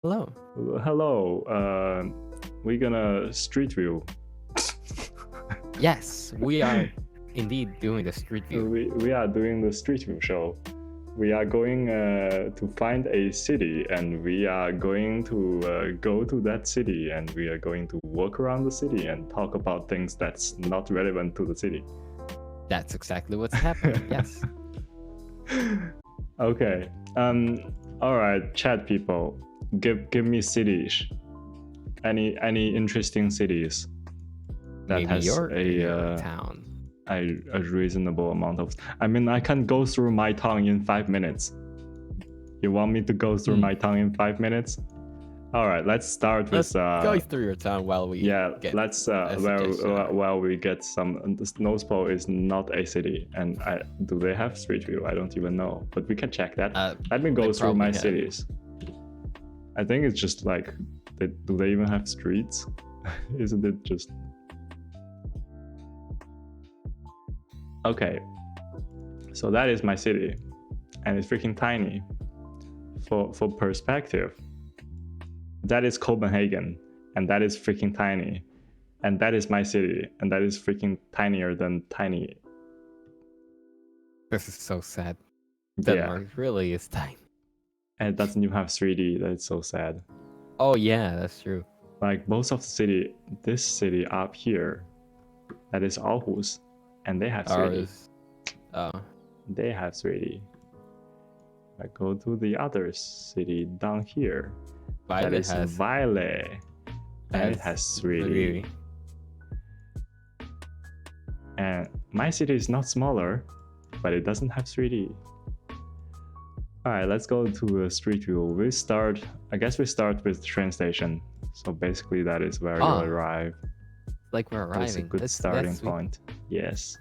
Hello. Hello. We're gonna street view. Yes, we are indeed doing the street view. We are doing the street view show. We are going to find a city, and we are going to go to that city, and we are going to walk around the city and talk about things that's not relevant to the city. That's exactly what's happening. Yes. Okay. All right, chat people. Give me cities. Any interesting cities that Maybe has your a town. a reasonable amount of. I mean, I can go through my town in 5 minutes. You want me to go through my town in 5 minutes? All right, let's start Let's with. go through your town while we get let's a suggestion. while we get some. Snowspo is not a city, and do they have street view? I don't even know, but we can check that. Let me go through my cities. I think it's just like, do they even have streets? Isn't it just? Okay, so that is my city, and it's freaking tiny. For perspective, that is Copenhagen, and that is freaking tiny, and that is my city, and that is freaking tinier than tiny. This is so sad. Denmark really is tiny. And it doesn't even have 3D. That's so sad. Oh yeah, that's true. Like most of the city, this city up here, that is Aarhus, and they have 3D. They have 3D. I go to the other city down here. That is Vejle, and it has 3D. And my city is not smaller, but it doesn't have 3D. All right, let's go to a street view. I guess we start with the train station. So basically that is where you arrive. Like we're arriving. That's a good starting point. Yes.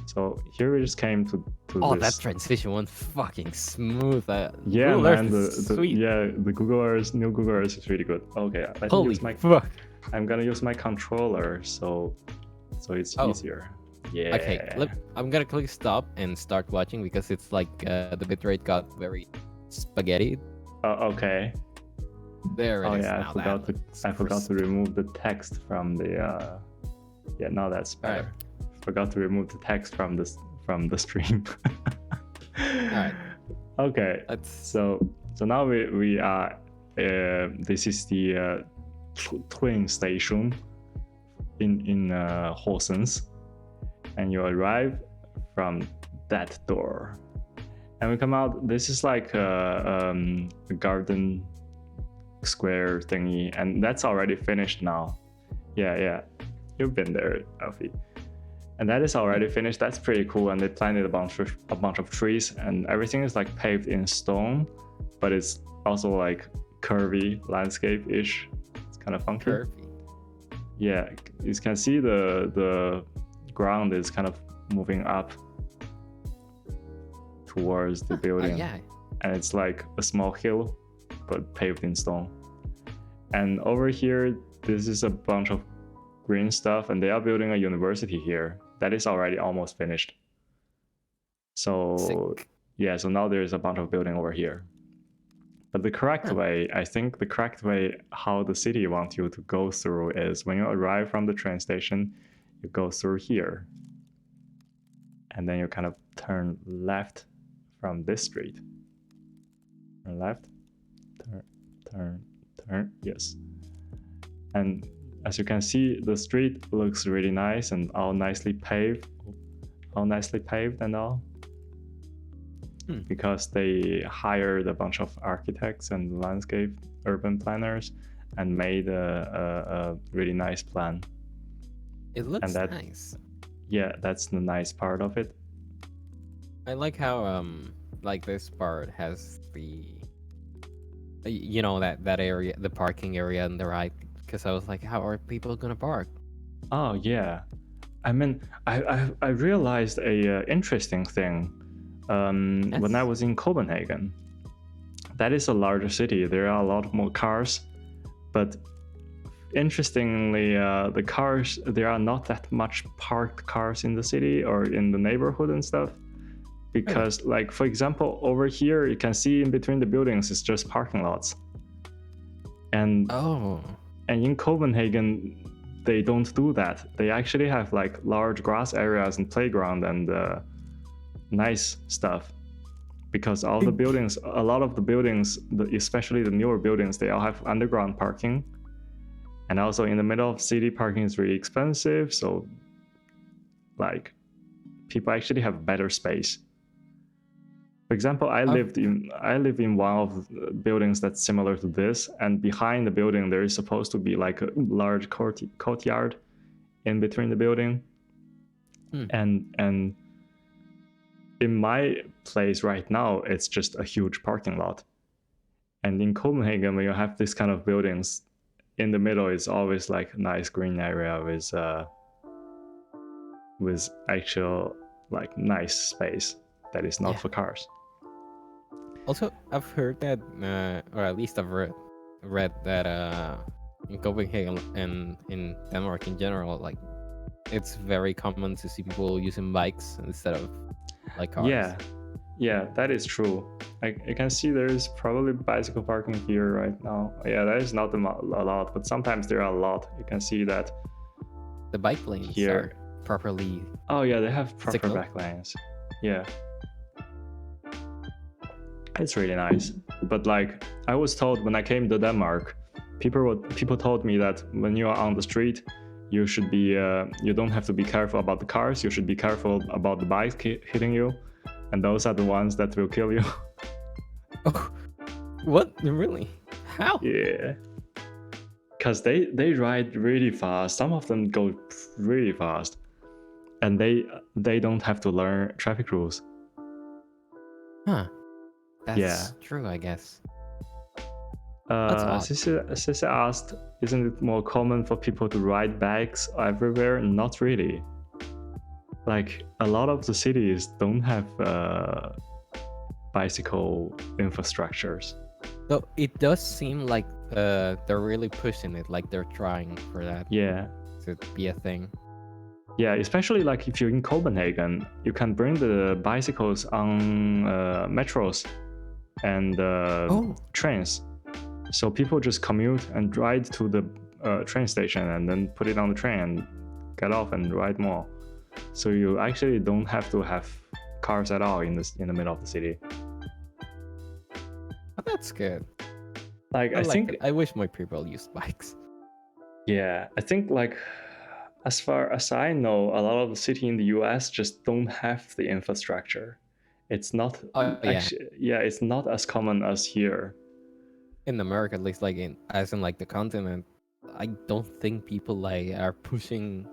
So here we just came to this. That transition went fucking smooth. Yeah, Google man. the Google Earth, new Google Earth is really good. Okay, holy fuck. I'm gonna use my controller, so it's easier. Yeah. Okay, I'm gonna click stop and start watching because it's like the bitrate got very spaghetti. Okay. There it is. Yeah, I forgot to remove the text from the. Yeah, now that's better. Right. Forgot to remove the text from the stream. Alright. Okay. So now we are. This is the train station in Horsens, and you arrive from that door, and we come out. This is like a garden square thingy, and that's already finished now. Yeah. You've been there, Alfie. And that is already finished. That's pretty cool. And they planted a bunch of trees, and everything is like paved in stone, but it's also like curvy landscape-ish. It's kind of funky. Curvy. Yeah, you can see the ground is kind of moving up towards the building. Yeah. And it's like a small hill, but paved in stone. And over here, this is a bunch of green stuff, and they are building a university here. That is already almost finished. So sick. Yeah, so now there's a bunch of building over here. But the correct way, I think the correct way how the city wants you to go through is when you arrive from the train station, you go through here. And then you kind of turn left from this street. Turn left, turn, yes. And as you can see, the street looks really nice and all nicely paved and all. Because they hired a bunch of architects and landscape urban planners and made a really nice plan. It looks nice. Yeah, that's the nice part of it. I like how like this part has the that area, the parking area on the right. Because I was like, how are people gonna park? Oh yeah, I mean, I realized a interesting thing when I was in Copenhagen. That is a larger city. There are a lot more cars, but interestingly, the cars, there are not that much parked cars in the city or in the neighborhood and stuff. Because, like, for example, over here, you can see in between the buildings, it's just parking lots. And Oh, and in Copenhagen, they don't do that. They actually have like large grass areas and playground and nice stuff. Because all the buildings, a lot of the buildings, especially the newer buildings, they all have underground parking. And also in the middle of city, parking is really expensive. So like people actually have better space. For example, I live in one of the buildings that's similar to this, and behind the building there is supposed to be like a large courtyard in between the building. And in my place right now, it's just a huge parking lot. And in Copenhagen, when you have this kind of buildings, in the middle is always like a nice green area with actual like nice space that is not for cars. Also, I've heard that, or at least I've read that in Copenhagen and in Denmark in general, like it's very common to see people using bikes instead of like cars. Yeah, that is true. I can see there is probably bicycle parking here right now. Yeah, that is not a lot, but sometimes there are a lot. You can see that the bike lanes here are properly. Oh yeah, they have proper signal. bike lanes. Yeah, it's really nice. But like I was told when I came to Denmark, people told me that when you are on the street, you should be you don't have to be careful about the cars. You should be careful about the bikes hitting you, and those are the ones that will kill you. Oh, what? Really? How? Yeah, because they ride really fast. Some of them go really fast, and they don't have to learn traffic rules. Huh. That's true, I guess. Sissy asked, isn't it more common for people to ride bikes everywhere? Not really. Like a lot of the cities don't have bicycle infrastructures. So it does seem like they're really pushing it, like they're trying for that. Yeah. To be a thing. Yeah, especially like if you're in Copenhagen, you can bring the bicycles on metros and trains. So people just commute and ride to the train station and then put it on the train and get off and ride more. So you actually don't have to have cars at all in the middle of the city. Oh, that's good. Like I think I wish more people used bikes. Yeah, I think like as far as I know, a lot of the city in the US just don't have the infrastructure. It's not it's not as common as here. In America, at least, like in the continent, I don't think people like are pushing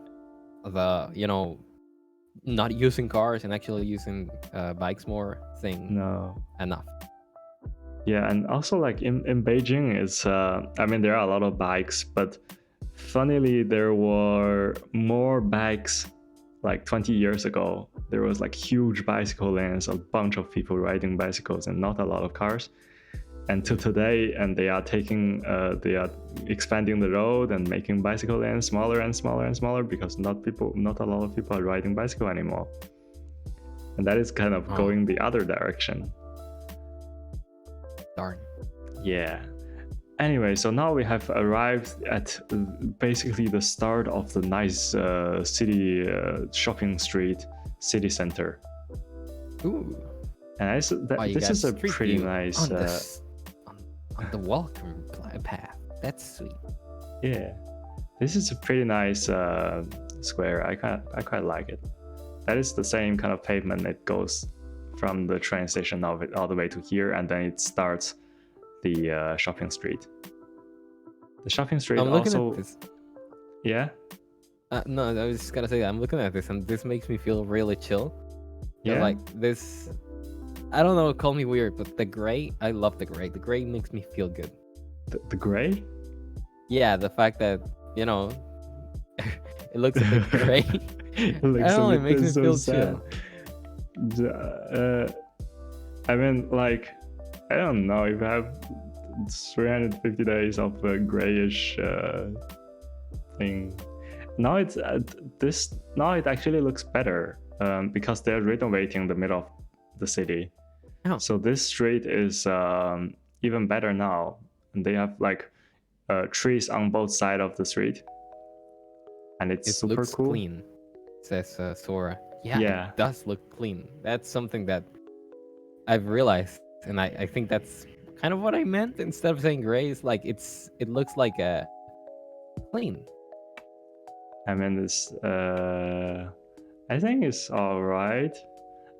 the not using cars and actually using bikes more thing. No. Enough. Yeah, and also like in Beijing, it's I mean there are a lot of bikes, but funnily there were more bikes like 20 years ago. There was like huge bicycle lanes, a bunch of people riding bicycles and not a lot of cars. And to today, and they are expanding the road and making bicycle lanes smaller and smaller and smaller because not a lot of people are riding bicycle anymore. And that is kind of going the other direction. Darn. Yeah. Anyway, so now we have arrived at basically the start of the nice city shopping street, city center. Ooh. And this is a pretty nice on the welcome path. That's sweet. Yeah, this is a pretty nice square. I quite like it. That is the same kind of pavement. It goes from the train station of it all the way to here, and then it starts the shopping street. The shopping street I'm looking at this. Yeah. No, I was just gonna say I'm looking at this, and this makes me feel really chill. Yeah. Like this. I don't know, call me weird, but the gray, I love the gray. The gray makes me feel good. The gray? Yeah, the fact that, it looks a bit gray. It makes me feel chill. I mean, like, I don't know, if I have 350 days of a grayish thing. Now it actually looks better because they're renovating the middle of the city. Oh. So this street is even better now, and they have like trees on both sides of the street, and it's It super looks cool. clean, says Sora. Yeah, Yeah. it does look clean. That's something that I've realized, and I think that's kind of what I meant. Instead of saying gray, it's like it looks like a clean. I mean, this I think it's all right.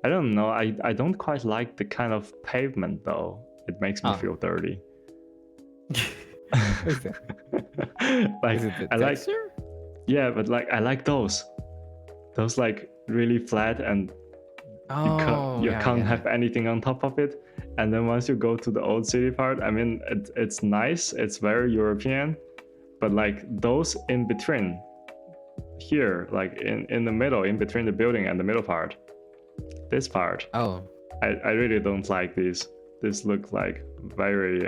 I don't know. I don't quite like the kind of pavement though. It makes me feel dirty. Is it? Like, Is it the I like, texture? yeah, but like I like those like really flat, and you can't have anything on top of it. And then once you go to the old city part, I mean, it's nice. It's very European, but like those in between here, like in the middle, in between the building and the middle part, this part, Oh, I really don't like these. This looks like very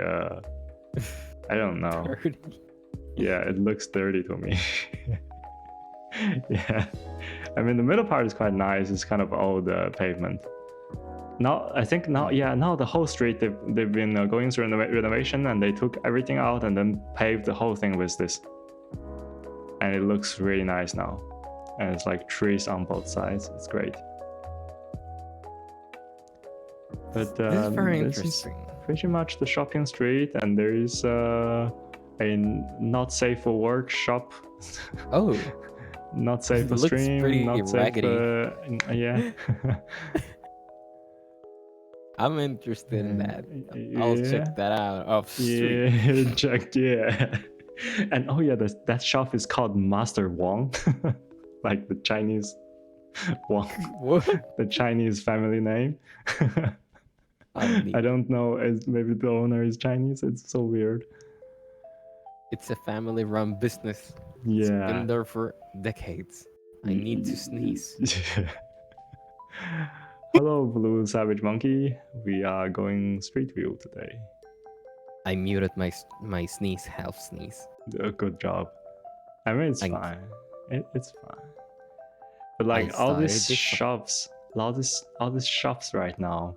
I don't know. dirty. Yeah, it looks dirty to me. Yeah, I mean the middle part is quite nice. It's kind of old pavement. Now I think now the whole street they've been going through renovation, and they took everything out and then paved the whole thing with this, and it looks really nice now. And it's like trees on both sides. It's great. But This is very this interesting. is pretty much the shopping street, and there is a not safe for work shop. Oh, Not safe It for looks stream. pretty Not raggedy. safe. Yeah. I'm interested in that. I'll check that out off street. Yeah, checked. Yeah. And oh yeah, that shop is called Master Wong, like the Chinese Wong, What? the Chinese family name. I don't know. Maybe the owner is Chinese. It's so weird. It's a family-run business. Yeah. It's been there for decades. I need to sneeze. Hello, Blue Savage Monkey. We are going Street View today. I muted my sneeze, half sneeze. Good job. I mean, it's fine. It's fine. But like all these shops right now,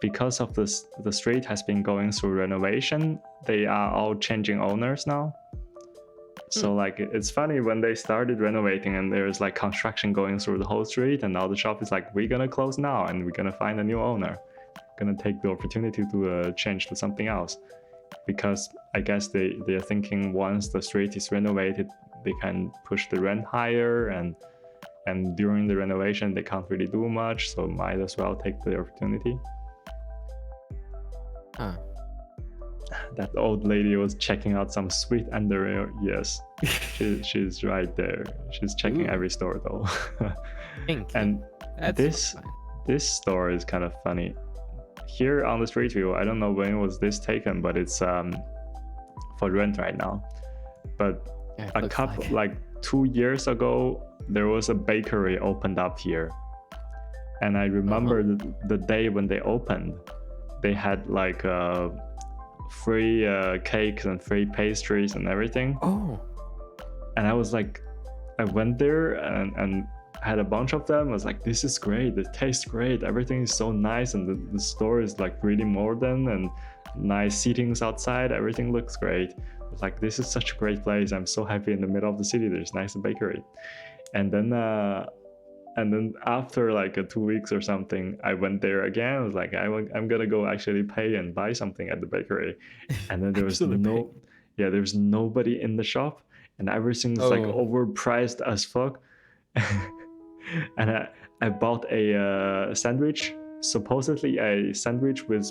because of this, the street has been going through renovation. They are all changing owners now. So like it's funny when they started renovating and there's like construction going through the whole street, and now the shop is like, we're gonna close now and we're gonna find a new owner. Gonna take the opportunity to change to something else, because I guess they're thinking once the street is renovated, they can push the rent higher, and during the renovation they can't really do much, so might as well take the opportunity. That old lady was checking out some sweet underwear. Yes, she's right there. She's checking every store though. And this store is kind of funny. Here on the street view, I don't know when was this taken, but it's for rent right now. But a couple like 2 years ago, there was a bakery opened up here, and I remember the day when they opened, they had like free cakes and free pastries and everything. And I was like, I went there and had a bunch of them. I was like, this is great, it tastes great, everything is so nice, and the store is like really modern and nice seatings outside, everything looks great. I was like, this is such a great place, I'm so happy in the middle of the city there's nice bakery. And then after like 2 weeks or something, I went there again. I was like, I'm gonna go actually pay and buy something at the bakery. And then there was there's nobody in the shop, and everything's like overpriced as fuck. And I bought a sandwich, supposedly a sandwich with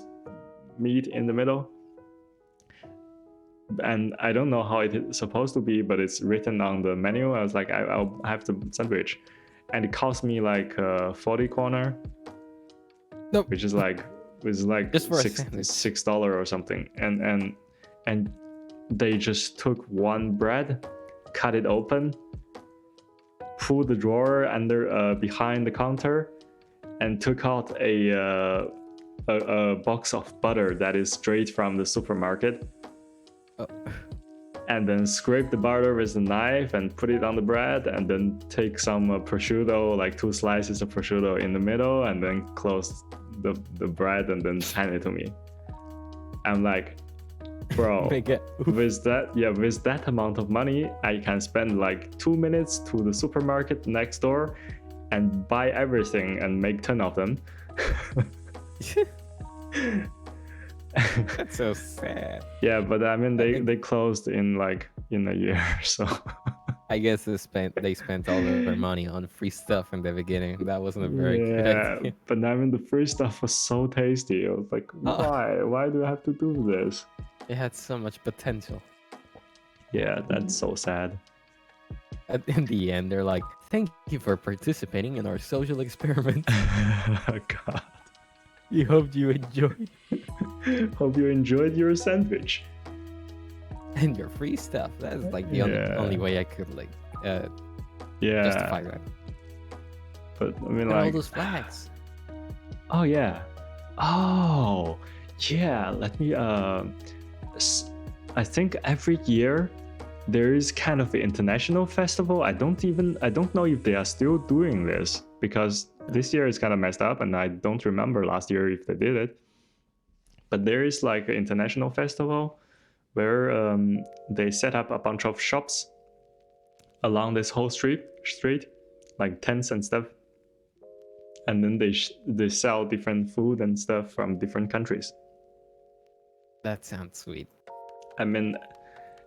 meat in the middle. And I don't know how it's supposed to be, but it's written on the menu. I was like, I'll have the sandwich. And it cost me like 40 kroner, which is like just for $6 or something. And they just took one bread, cut it open, pulled the drawer under behind the counter, and took out a box of butter that is straight from the supermarket. And then scrape the butter with a knife and put it on the bread, and then take some prosciutto, like 2 slices of prosciutto in the middle, and then close the bread and then hand it to me. I'm like, Bro, Make it. with that amount of money, I can spend like 2 minutes to the supermarket next door and buy everything and make 10 of them. That's so sad. Yeah, but I mean I- they closed in a year, so I guess they spent all of their money on free stuff in the beginning. That wasn't a very good yeah, idea. but I mean the free stuff was so tasty. I was like, Oh. why do I have to do this? It had so much potential. Yeah, that's so sad. In the end, they're like, "Thank you for participating in our social experiment. God. We hope you enjoyed Hope you enjoyed your sandwich. and your free stuff." That's like the only way I could like Yeah, justify that. but I mean And all like, those flags. oh yeah, oh yeah. Let me I think every year there is kind of an international festival. I don't know if they are still doing this, because this year is kind of messed up and I don't remember last year if they did it. But there is like an international festival where they set up a bunch of shops along this whole street, like tents and stuff, and then they sell different food and stuff from different countries. That sounds sweet. I mean,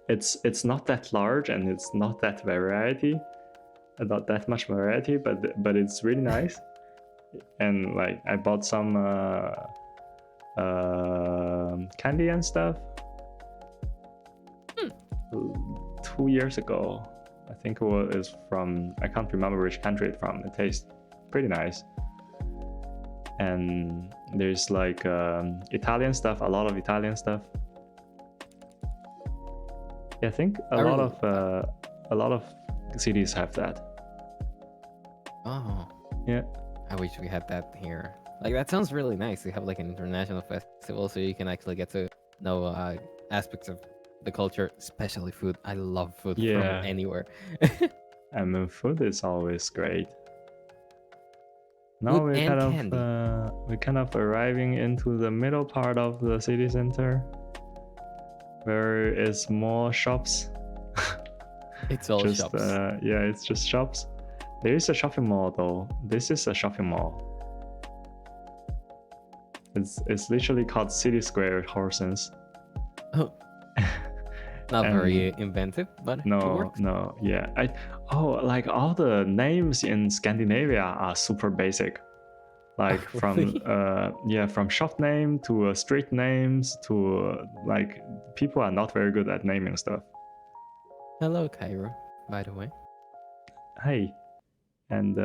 it's not that large and it's not that not that much variety, but it's really nice. And like I bought some candy and stuff 2 years ago. I think is from, I can't remember which country it's from. It tastes pretty nice. And there's like Italian stuff, a lot of Italian stuff. Yeah, I think a lot of cities have that. Oh, Yeah. I wish we had that here. Like that sounds really nice. To have like an international festival, so you can actually get to know aspects of the culture, especially food. I love food Yeah. from anywhere. I mean, food is always great. Now Food we're and kind of arriving into the middle part of the city center, where it's more shops. It's all just, shops. Yeah, it's just shops. There is a shopping mall though. This is a shopping mall. It's literally called City Square Horsens. Oh. Not very inventive, but it works. No, yeah. Like all the names in Scandinavia are super basic. Like Really? from shop name to street names to like people are not very good at naming stuff. Hello, Cairo, by the way. Hey, and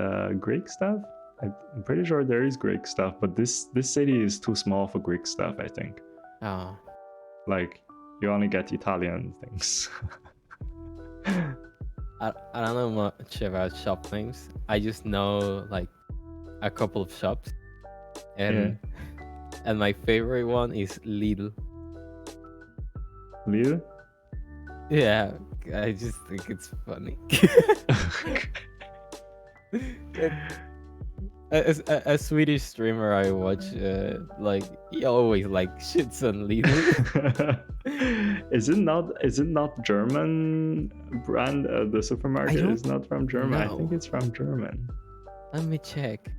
Greek stuff. I'm pretty sure there is Greek stuff, but this city is too small for Greek stuff, I think. Oh, Like you only get Italian things. I don't know much about shop names. I just know like a couple of shops, and my favorite one is Lidl. Lidl? Yeah, I just think it's funny. A Swedish streamer I watch, like he always like shits on Lidl. Is it not German brand? The supermarket is not from German. know. I think it's from German. Let me check.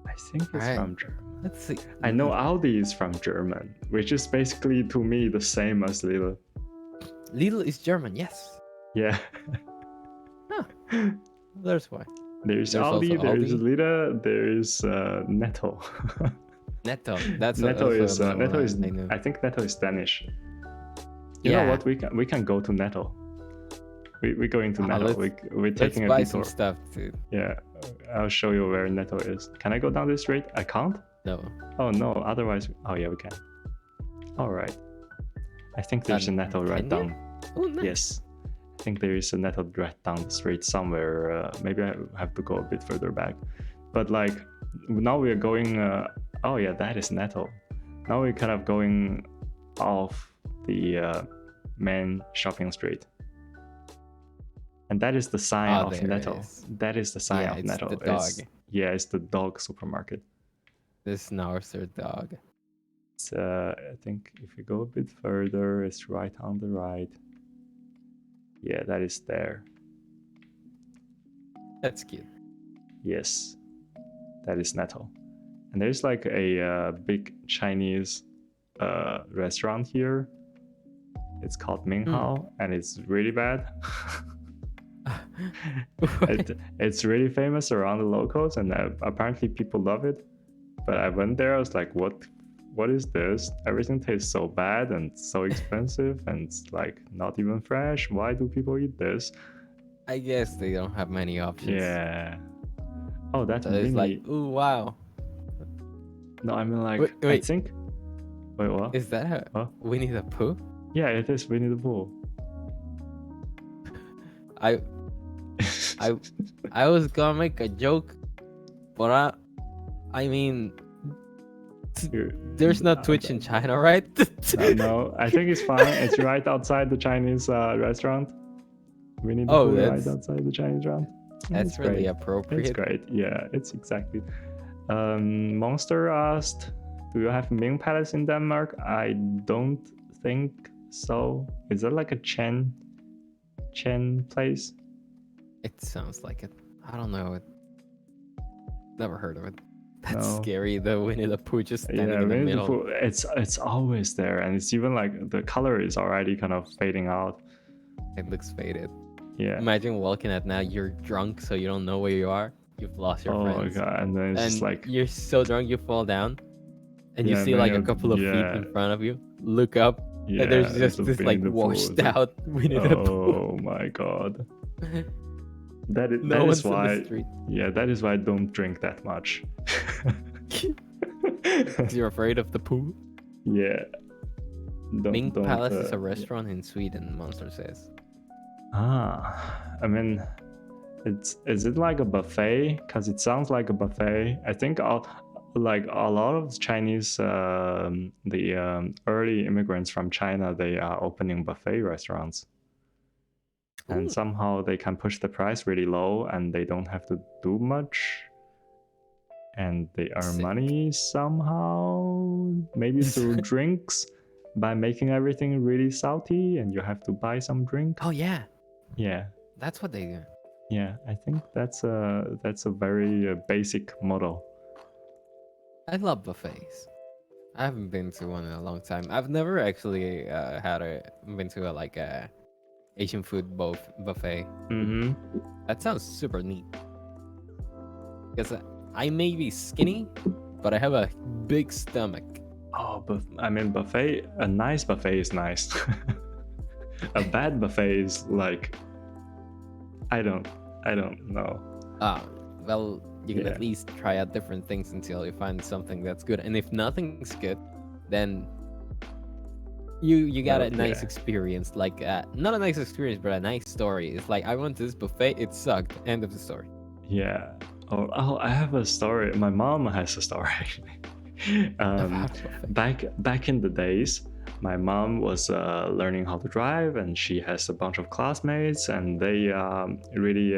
I think it's Alright. from German. Let's see. I know Aldi is from German, which is basically to me the same as Lidl. Lidl is German, yes. Yeah. There's why. There's There's Aldi, also there's Aldi. Lidl, there's Netto. Netto. That's Netto is another Netto one is I know. I think Netto is Danish. You know what? We can go to Netto. We're going to Netto. We're Let's taking a buy detour. some stuff, dude. Yeah, I'll show you where Netto is. Can I go down this street? I can't. No. Oh no. Otherwise, oh yeah, we can. All right. I think there's a Netto right down. Oh, nice. Yes. I think there is a Netto right down the street somewhere. Maybe I have to go a bit further back. But like now we're going. Oh yeah, that is Netto. Now we're kind of going off the main shopping street. And that is the sign of Netto. That is the sign of Netto. The dog. It's the dog supermarket. The Schnauzer dog. It's, I think if you go a bit further, it's right on the right. Yeah, that is there. That's cute. Yes, that is Netto. And there's like a big Chinese restaurant here. It's called Minghao, and it's really bad. It's really famous around the locals, and apparently people love it. But I went there, I was like, what is this? Everything tastes so bad and so expensive, and it's like not even fresh. Why do people eat this? I guess they don't have many options. Yeah. Oh, that So really. it's like, ooh, wow. No, I mean like, Wait. I think. Wait, what? Is that a Winnie the Pooh? Yeah, it is Winnie the Pooh. I was gonna make a joke, but I mean, there's no Twitch in China, right? No, I think it's fine. It's right outside the Chinese restaurant. Winnie the Pooh right outside the Chinese restaurant. That's really great. Appropriate. It's great. Yeah, it's exactly. Monster asked, "Do you have Ming Palace in Denmark?" I don't think so. Is that like a Chen place? It sounds like it. I don't know. Never heard of it. That's No. Scary. The Winnie the Pooh just standing in the Winnie middle. The Pooh, it's always there, and it's even like the color is already kind of fading out. It looks faded. Yeah. Imagine walking at night. You're drunk, so you don't know where you are. You've lost your friends. Oh my god! And then it's just like you're so drunk you fall down, and you see like a couple of feet in front of you. Look up, and there's just this like washed out Winnie the Pooh. Oh my god! That is why. Yeah, that is why I don't drink that much. Because you're afraid of the Pooh. Yeah. Ming Palace is a restaurant in Sweden. Monster says. I mean, is it like a buffet? Because it sounds like a buffet. I think like a lot of Chinese, the early immigrants from China, they are opening buffet restaurants. And somehow they can push the price really low, and they don't have to do much, and they earn money somehow, maybe through drinks, by making everything really salty, and you have to buy some drink. Oh yeah, that's what they do. Yeah, I think that's a very basic model. I love buffets. I haven't been to one in a long time. I've never actually been to a Asian food buffet. That sounds super neat. Because I may be skinny, but I have a big stomach. Oh, but I mean, buffet. A nice buffet is nice. A bad buffet is like, I don't know. Well, you can at least try out different things until you find something that's good. And if nothing's good, then you got a nice experience. Like not a nice experience, but a nice story. It's like, I went to this buffet, it sucked. End of the story. Yeah. Oh, I have a story. My mom has a story actually. Back in the days, my mom was learning how to drive, and she has a bunch of classmates, and they really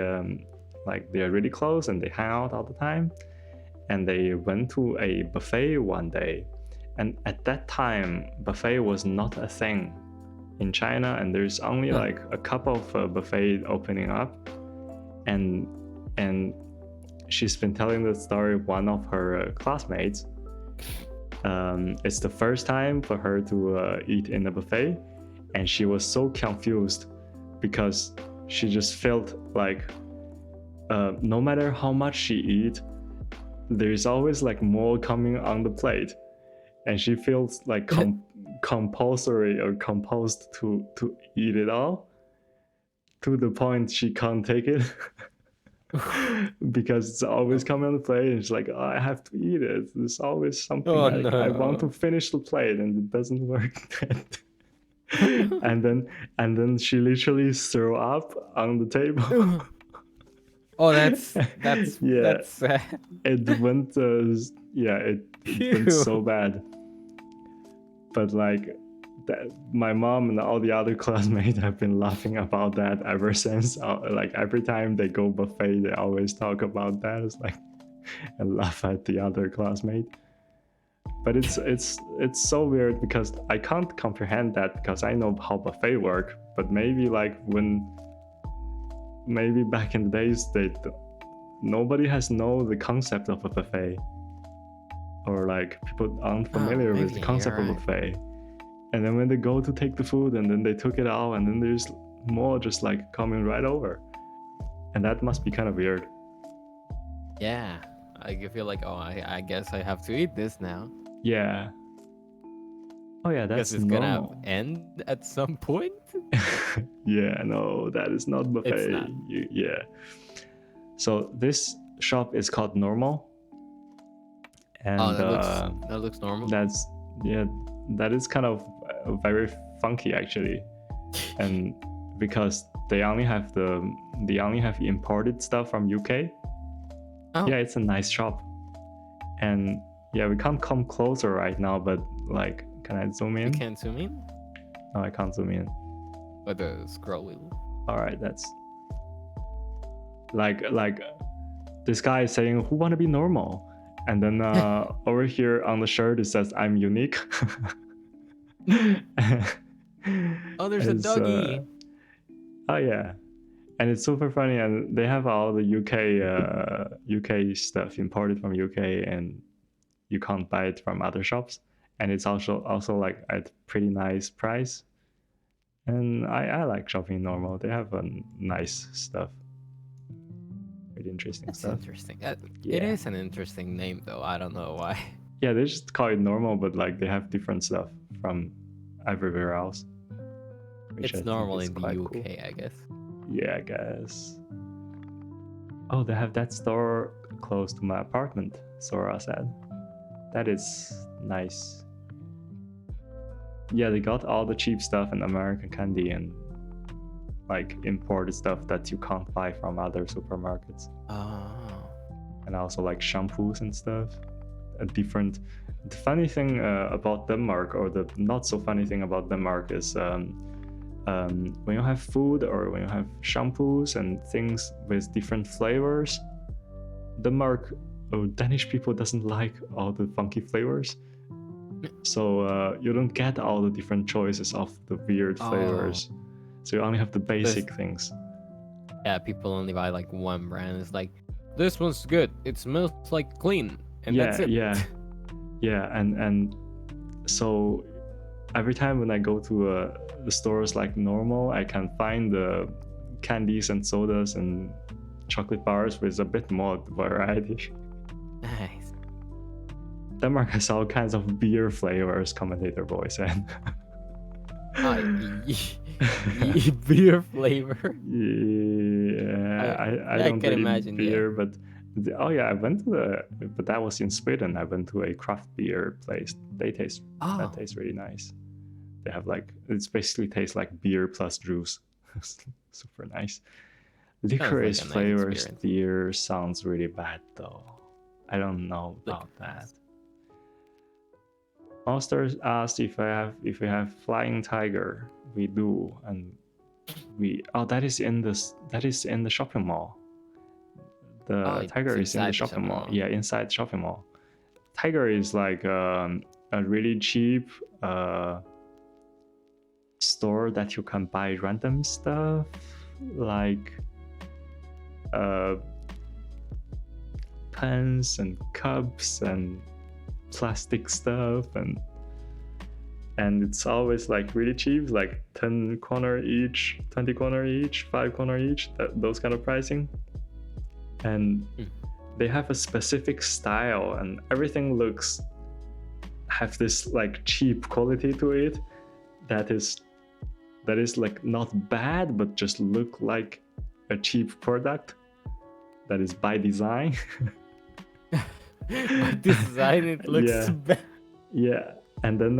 they're really close, and they hang out all the time. And they went to a buffet one day, and at that time, buffet was not a thing in China, and there's only like a couple of buffets opening up, and she's been telling the story of one of her classmates. It's the first time for her to eat in a buffet, and she was so confused because she just felt like no matter how much she eat, there's always like more coming on the plate, and she feels like compulsory or composed to eat it all, to the point she can't take it. Because it's always coming on the plate, and she's like, oh, I have to eat it. There's always something I want to finish the plate, and it doesn't work. and then she literally threw up on the table. Oh, that's sad. It went it went so bad. But like my mom and all the other classmates have been laughing about that ever since. Like every time they go buffet, they always talk about that. It's like, and laugh at the other classmate. But it's so weird because I can't comprehend that because I know how buffet work. But maybe like maybe back in the days nobody has know the concept of a buffet, or like people aren't familiar with the concept of a buffet. And then when they go to take the food and then they took it out and then there's more just like coming right over, and that must be kind of weird. Yeah, I feel like, oh, I guess I have to eat this now. Yeah. Oh yeah, that's it's normal. Gonna end at some point. Yeah, no, that is not buffet. It's not. Yeah. So this shop is called Normal. And that looks normal. That is kind of very funky actually. And because they only have imported stuff from UK. Oh. Yeah, it's a nice shop. And yeah, we can't come closer right now, but like, can I zoom in? You can't zoom in? No, I can't zoom in. But the scroll wheel. Alright, that's like this guy is saying, who wanna be normal? And then over here on the shirt it says, I'm unique. Oh, there's a doggy. Oh yeah. And it's super funny, and they have all the UK stuff imported from UK, and you can't buy it from other shops. And it's also like at pretty nice price. And I like shopping Normal. They have nice stuff. Really interesting stuff. Interesting. Yeah. It is an interesting name though. I don't know why. Yeah, they just call it Normal, but like they have different stuff from everywhere else. It's normal in the UK, cool. I guess. Yeah, I guess. Oh, they have that store close to my apartment, Sora said. That is nice. Yeah, they got all the cheap stuff and American candy and like imported stuff that you can't buy from other supermarkets. Oh. And also like shampoos and stuff. The funny thing about Denmark, or the not so funny thing about Denmark, is when you have food or when you have shampoos and things with different flavors, Danish people doesn't like all the funky flavors. So you don't get all the different choices of the weird flavors. So you only have the basic things. Yeah, people only buy like one brand. It's like, this one's good. It smells like clean. And that's it. Yeah, and so every time when I go to the stores like Normal, I can find the candies and sodas and chocolate bars with a bit more variety. Nice. Denmark has all kinds of beer flavors, commentator boy said. Beer flavor? Yeah, I don't can really imagine beer, but I went to but that was in Sweden. I went to a craft beer place. That tastes really nice. They have like, it's basically tastes like beer plus juice. Super nice. Licorice like flavors nice beer sounds really bad though. I don't know about that. Monsters asked if we have Flying Tiger. We do, and that is in the shopping mall. The tiger is in the shopping mall. Yeah, inside the shopping mall. Tiger is like a really cheap store that you can buy random stuff like pens and cups and plastic stuff, and it's always like really cheap, like 10 kroner each, 20 kroner each, 5 kroner each, those kind of pricing. And they have a specific style, and everything have this like cheap quality to it that is like not bad, but just look like a cheap product that is by design. By design, it looks bad. Yeah, and then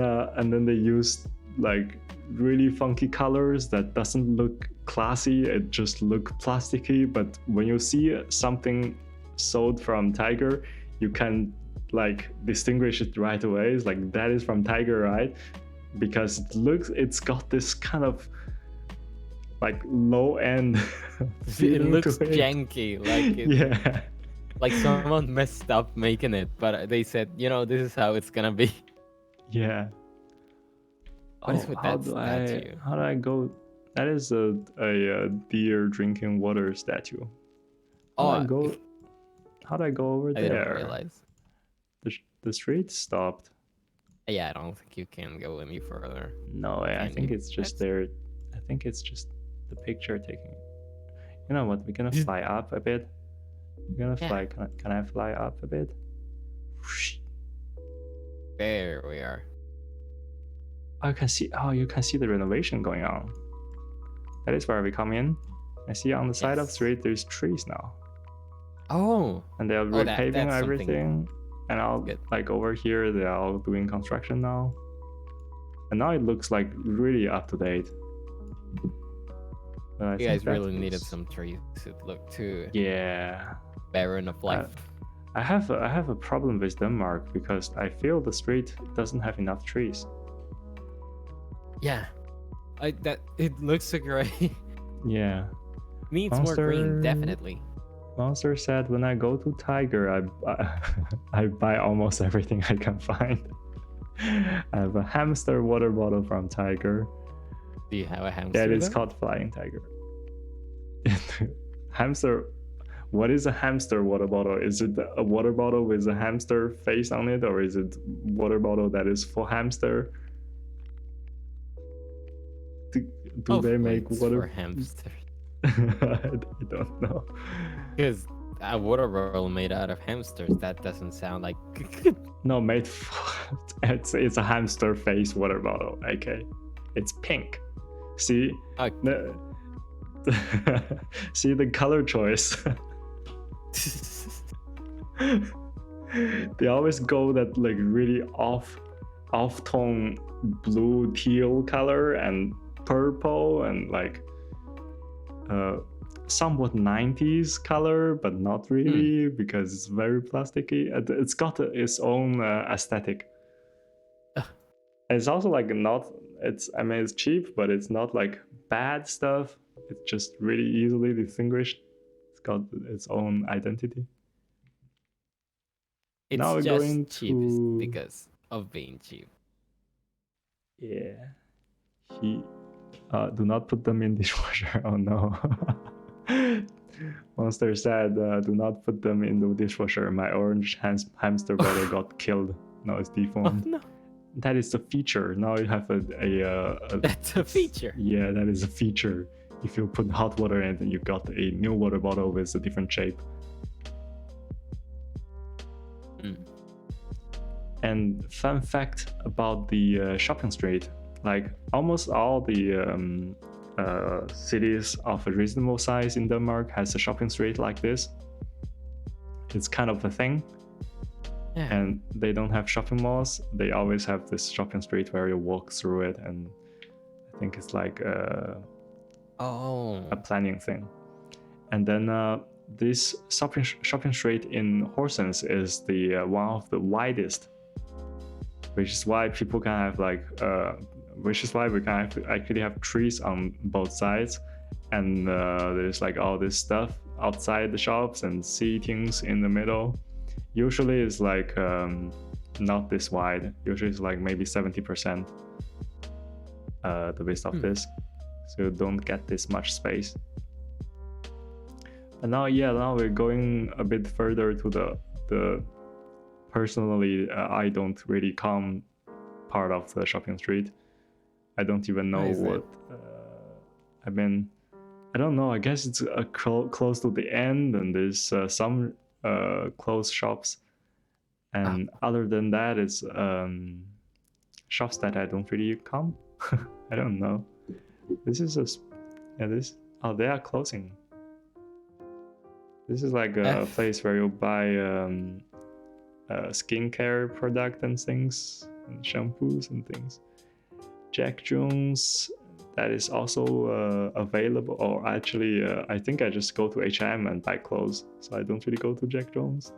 they use like really funky colors that doesn't look classy. It just look plasticky. But when you see something sold from Tiger, you can like distinguish it right away. It's like, that is from Tiger, right? Because it's got this kind of like low end it looks janky, like it. Yeah. Like someone messed up making it, but they said, this is how it's gonna be. Yeah. What is with that statue? How do I go? That is a deer drinking water statue. How do I go over I there? didn't realize. The street stopped. Yeah, I don't think you can go any further. No, I think it's just there. I think it's just the picture taking. You know what? We're gonna fly up a bit. We're gonna fly. Can I fly up a bit? There we are. Oh, you can see the renovation going on. That is where we come in. I see on the side of the street there's trees now. Oh. And they're repaving everything. And like over here they are all doing construction now. And now it looks like really up to date. You guys really needed some trees. It looked too barren of life. I have a problem with Denmark because I feel the street doesn't have enough trees. Yeah, it looks so great. Yeah, needs more green, definitely. Monster said, when I go to Tiger, I buy almost everything I can find. I have a hamster water bottle from Tiger. Do you have a hamster? That is called Flying Tiger. Hamster. What is a hamster water bottle? Is it a water bottle with a hamster face on it, or is it water bottle that is for hamster? Do they make water for hamsters? I don't know. Because a water bottle made out of hamsters, that doesn't sound like. No, it's a hamster face water bottle. Okay, it's pink. See, see the color choice. They always go that like really off tone blue teal color and purple and like somewhat 90s color, but not really because it's very plasticky. It's got its own aesthetic. It's also like it's cheap, but it's not like bad stuff. It's just really easily distinguished. It's got its own identity. It's now we're just going cheap because of being cheap. Yeah. Do not put them in dishwasher. Oh no. Monster said, do not put them in the dishwasher. My orange hamster brother got killed. Now it's deformed. Oh, no. That is the feature. Now you have a That's a feature. Yeah, that is a feature. If you put hot water in it, and you got a new water bottle with a different shape. And fun fact about the shopping street, like almost all the cities of a reasonable size in Denmark has a shopping street like this. It's kind of a thing. Yeah. And they don't have shopping malls. They always have this shopping street where you walk through it, and I think it's like a planning thing. And then this shopping street in Horsens is the one of the widest, which is why people can have like which is why we can actually have trees on both sides, and there's like all this stuff outside the shops and seatings in the middle. Usually it's like not this wide. Usually it's like maybe 70% the width of this, so you don't get this much space. And now we're going a bit further to the personally I don't really come part of the shopping street. I don't even know what I mean. I don't know. I guess it's close to the end, and there's some closed shops, and other than that, it's shops that I don't really come. I don't know. This is they are closing. This is like a place where you buy skincare product and things, and shampoos and things. Jack Jones, that is also available. Or actually, I think I just go to H&M and buy clothes, so I don't really go to Jack Jones.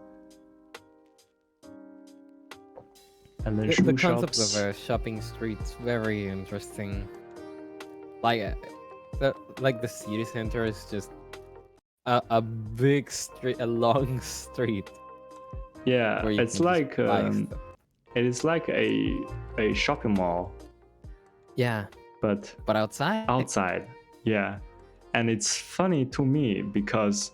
And then the concept of a shopping street's very interesting. Like the city center is just a big street, a long street Yeah, where you it's can just like buy stuff. it is like a shopping mall, Yeah, but but outside. outside. Yeah, and it's funny to me because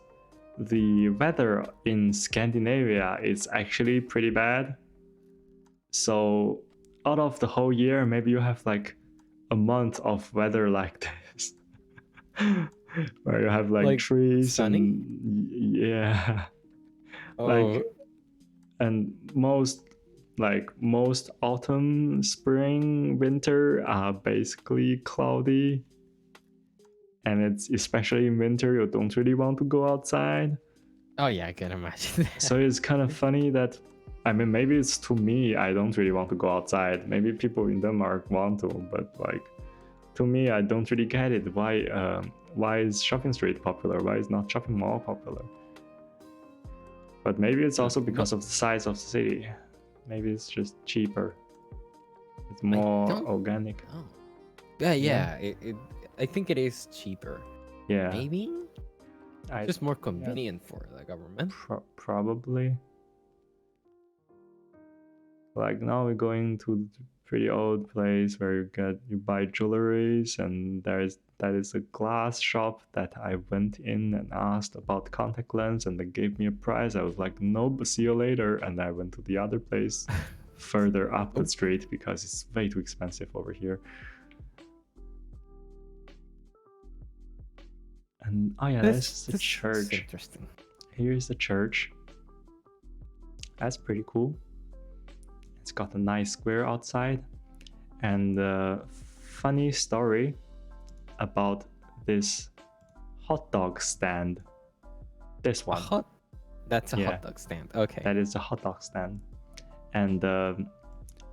the weather in Scandinavia is actually pretty bad. So out of the whole year, maybe you have like a month of weather like this, where you have like trees sunny. and yeah, like Oh, and most autumn, spring, winter are basically cloudy, and it's especially in winter you don't really want to go outside. oh yeah, I can imagine that. So it's kind of funny that, I mean, maybe it's to me, I don't really want to go outside. Maybe people in Denmark want to, but like to me, I don't really get it. Why is shopping street popular? Why is not shopping mall popular? But maybe it's also because of the size of the city. Maybe it's just cheaper. It's more organic. Oh. Yeah. I think it is cheaper. Yeah. Maybe just more convenient for the government. Probably. Like now we're going to the pretty old place where you buy jewelries, and that is a glass shop that I went in and asked about contact lens, and they gave me a price. I was like, nope, see you later, and I went to the other place further up the street because it's way too expensive over here. And oh yeah, that's the church. Interesting. Here's the church. That's pretty cool. It's got a nice square outside. And funny story about this hot dog stand. This one. That's a hot dog stand. Okay. That is a hot dog stand. And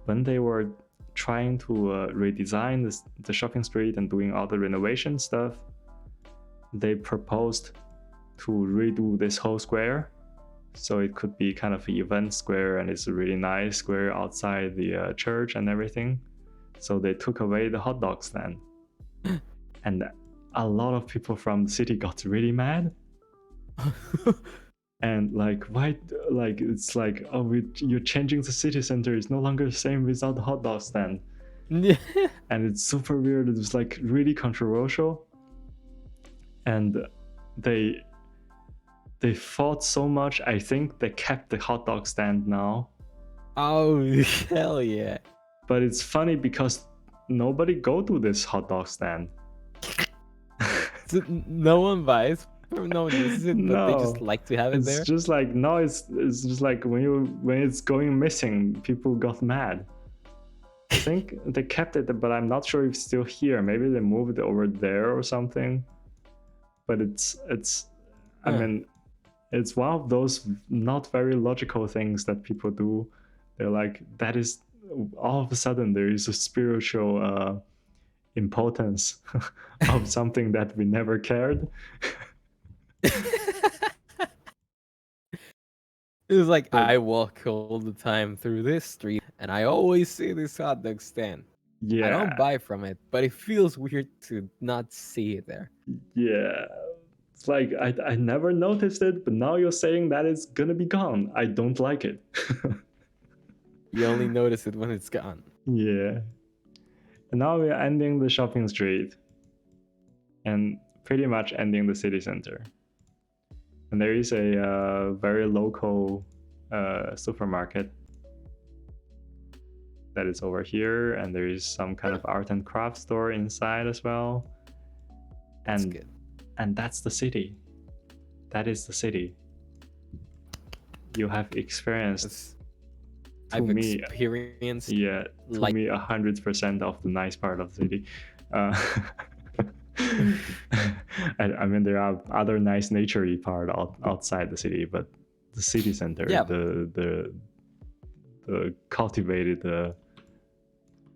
when they were trying to redesign the shopping street and doing all the renovation stuff, they proposed to redo this whole square. So it could be kind of an event square, and it's a really nice square outside the church and everything. So they took away the hot dog stand. And a lot of people from the city got really mad. And like, why? Like, it's like, oh, you're changing the city center. It's no longer the same without the hot dog stand. And it's super weird. It was like really controversial. And they fought so much. I think they kept the hot dog stand now. Oh, hell yeah. But it's funny because nobody go to this hot dog stand. So no one buys, no one uses it, but they just like to have it there. It's just like, no, it's just like when it's going missing, people got mad. I think they kept it, but I'm not sure if it's still here. Maybe they moved it over there or something. But it's I mean, it's one of those not very logical things that people do. They're like, that is, all of a sudden there is a spiritual importance of something that we never cared. It's like, I walk all the time through this street and I always see this hot dog stand. Yeah. I don't buy from it, but it feels weird to not see it there. Yeah. It's like, I never noticed it, but now you're saying that it's gonna be gone. I don't like it. You only notice it when it's gone. Yeah. And now we're ending the shopping street and pretty much ending the city center. And there is a very local supermarket that is over here, and there is some kind of art and craft store inside as well. That's good. And that's the city. That is the city. You have experienced. I've experienced. Yeah, to me, 100% of the nice part of the city. I mean, there are other nice naturey part outside the city, but the city center, the cultivated.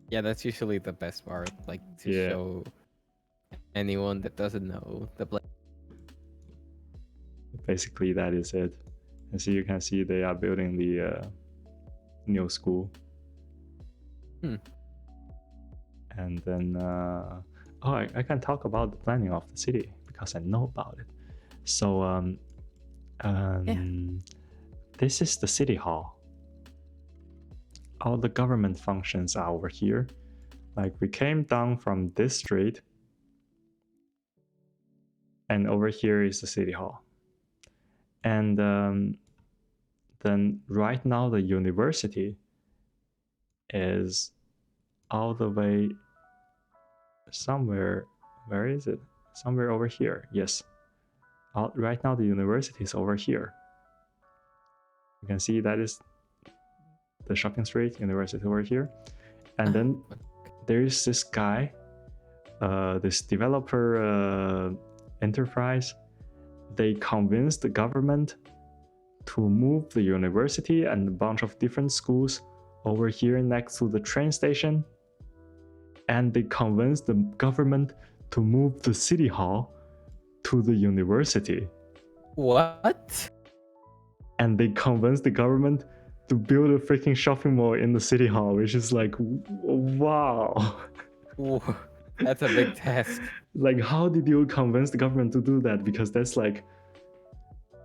Yeah, that's usually the best part. Like to show anyone that doesn't know the place. Basically, that is it. And so you can see they are building the new school. And then I can talk about the planning of the city because I know about it. So this is the city hall. All the government functions are over here. Like we came down from this street, and over here is the city hall. And then right now the university is all the way somewhere. Where is it? Somewhere over here. Yes. Right now the university is over here. You can see that is the shopping street, university over here. And then there is this guy, this developer enterprise. They convinced the government to move the university and a bunch of different schools over here next to the train station. And they convinced the government to move the city hall to the university. What? And they convinced the government to build a freaking shopping mall in the city hall, which is like, wow. Ooh, that's a big task. Like, how did you convince the government to do that? Because that's like,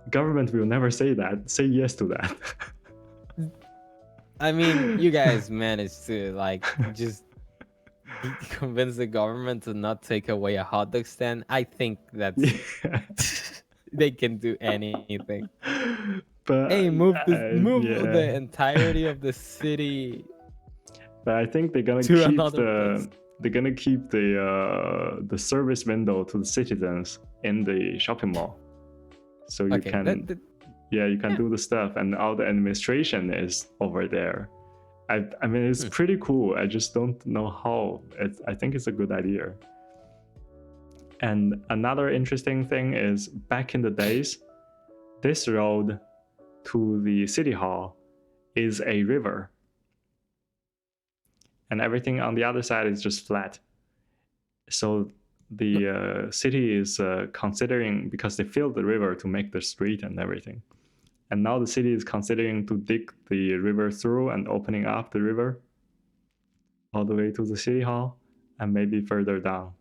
government will never say that. Say yes to that. I mean, you guys managed to like just convince the government to not take away a hot dog stand. I think that's they can do anything. But hey, move the entirety of the city. But I think they're gonna keep the service window to the citizens in the shopping mall, so you can do the stuff, and all the administration is over there. I mean, it's pretty cool. I just don't know how. I think it's a good idea. And another interesting thing is, back in the days, this road to the city hall is a river. And everything on the other side is just flat. So the city is considering, because they filled the river to make the street and everything. And now the city is considering to dig the river through and opening up the river all the way to the city hall and maybe further down.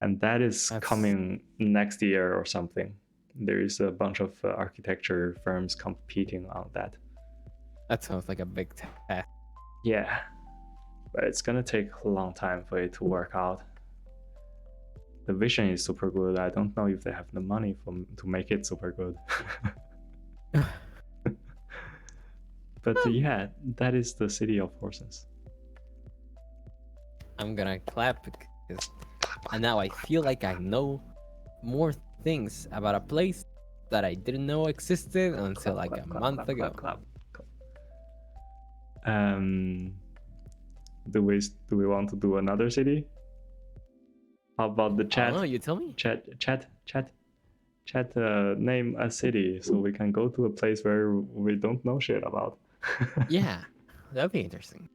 And that's coming next year or something. There is a bunch of architecture firms competing on that. That sounds like a big task. Yeah, but it's gonna take a long time for it to work out. The vision is super good. I don't know if they have the money to make it super good. But yeah, that is the city of Horsens. I'm gonna clap because and now I feel like I know more things about a place that I didn't know existed until like a month ago. Do we want to do another city? How about the chat? Oh, you tell me. Chat. Name a city so we can go to a place where we don't know shit about. Yeah, that'd be interesting.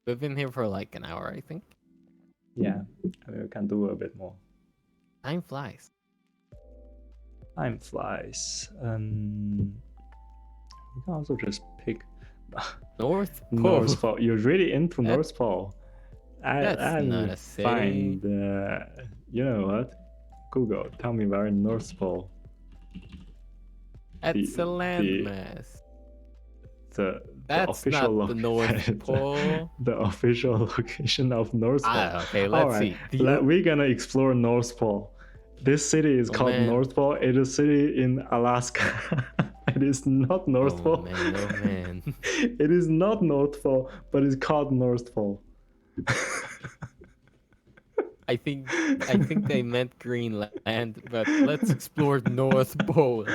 We've been here for like an hour, I think. Yeah, I mean, we can do a bit more. Time flies. You can also just pick North Pole. North Pole. You're really into North Pole. I'm not a city. Find, you know what? Google, tell me where in North Pole. It's a landmass. The official not the North Pole. The official location of North Pole. Okay, let's see. We're gonna explore North Pole. This city is called North Pole. It is a city in Alaska. It is not North Pole. Man. It is not North Pole, but it's called North Pole. I think they meant Greenland, but let's explore North Pole.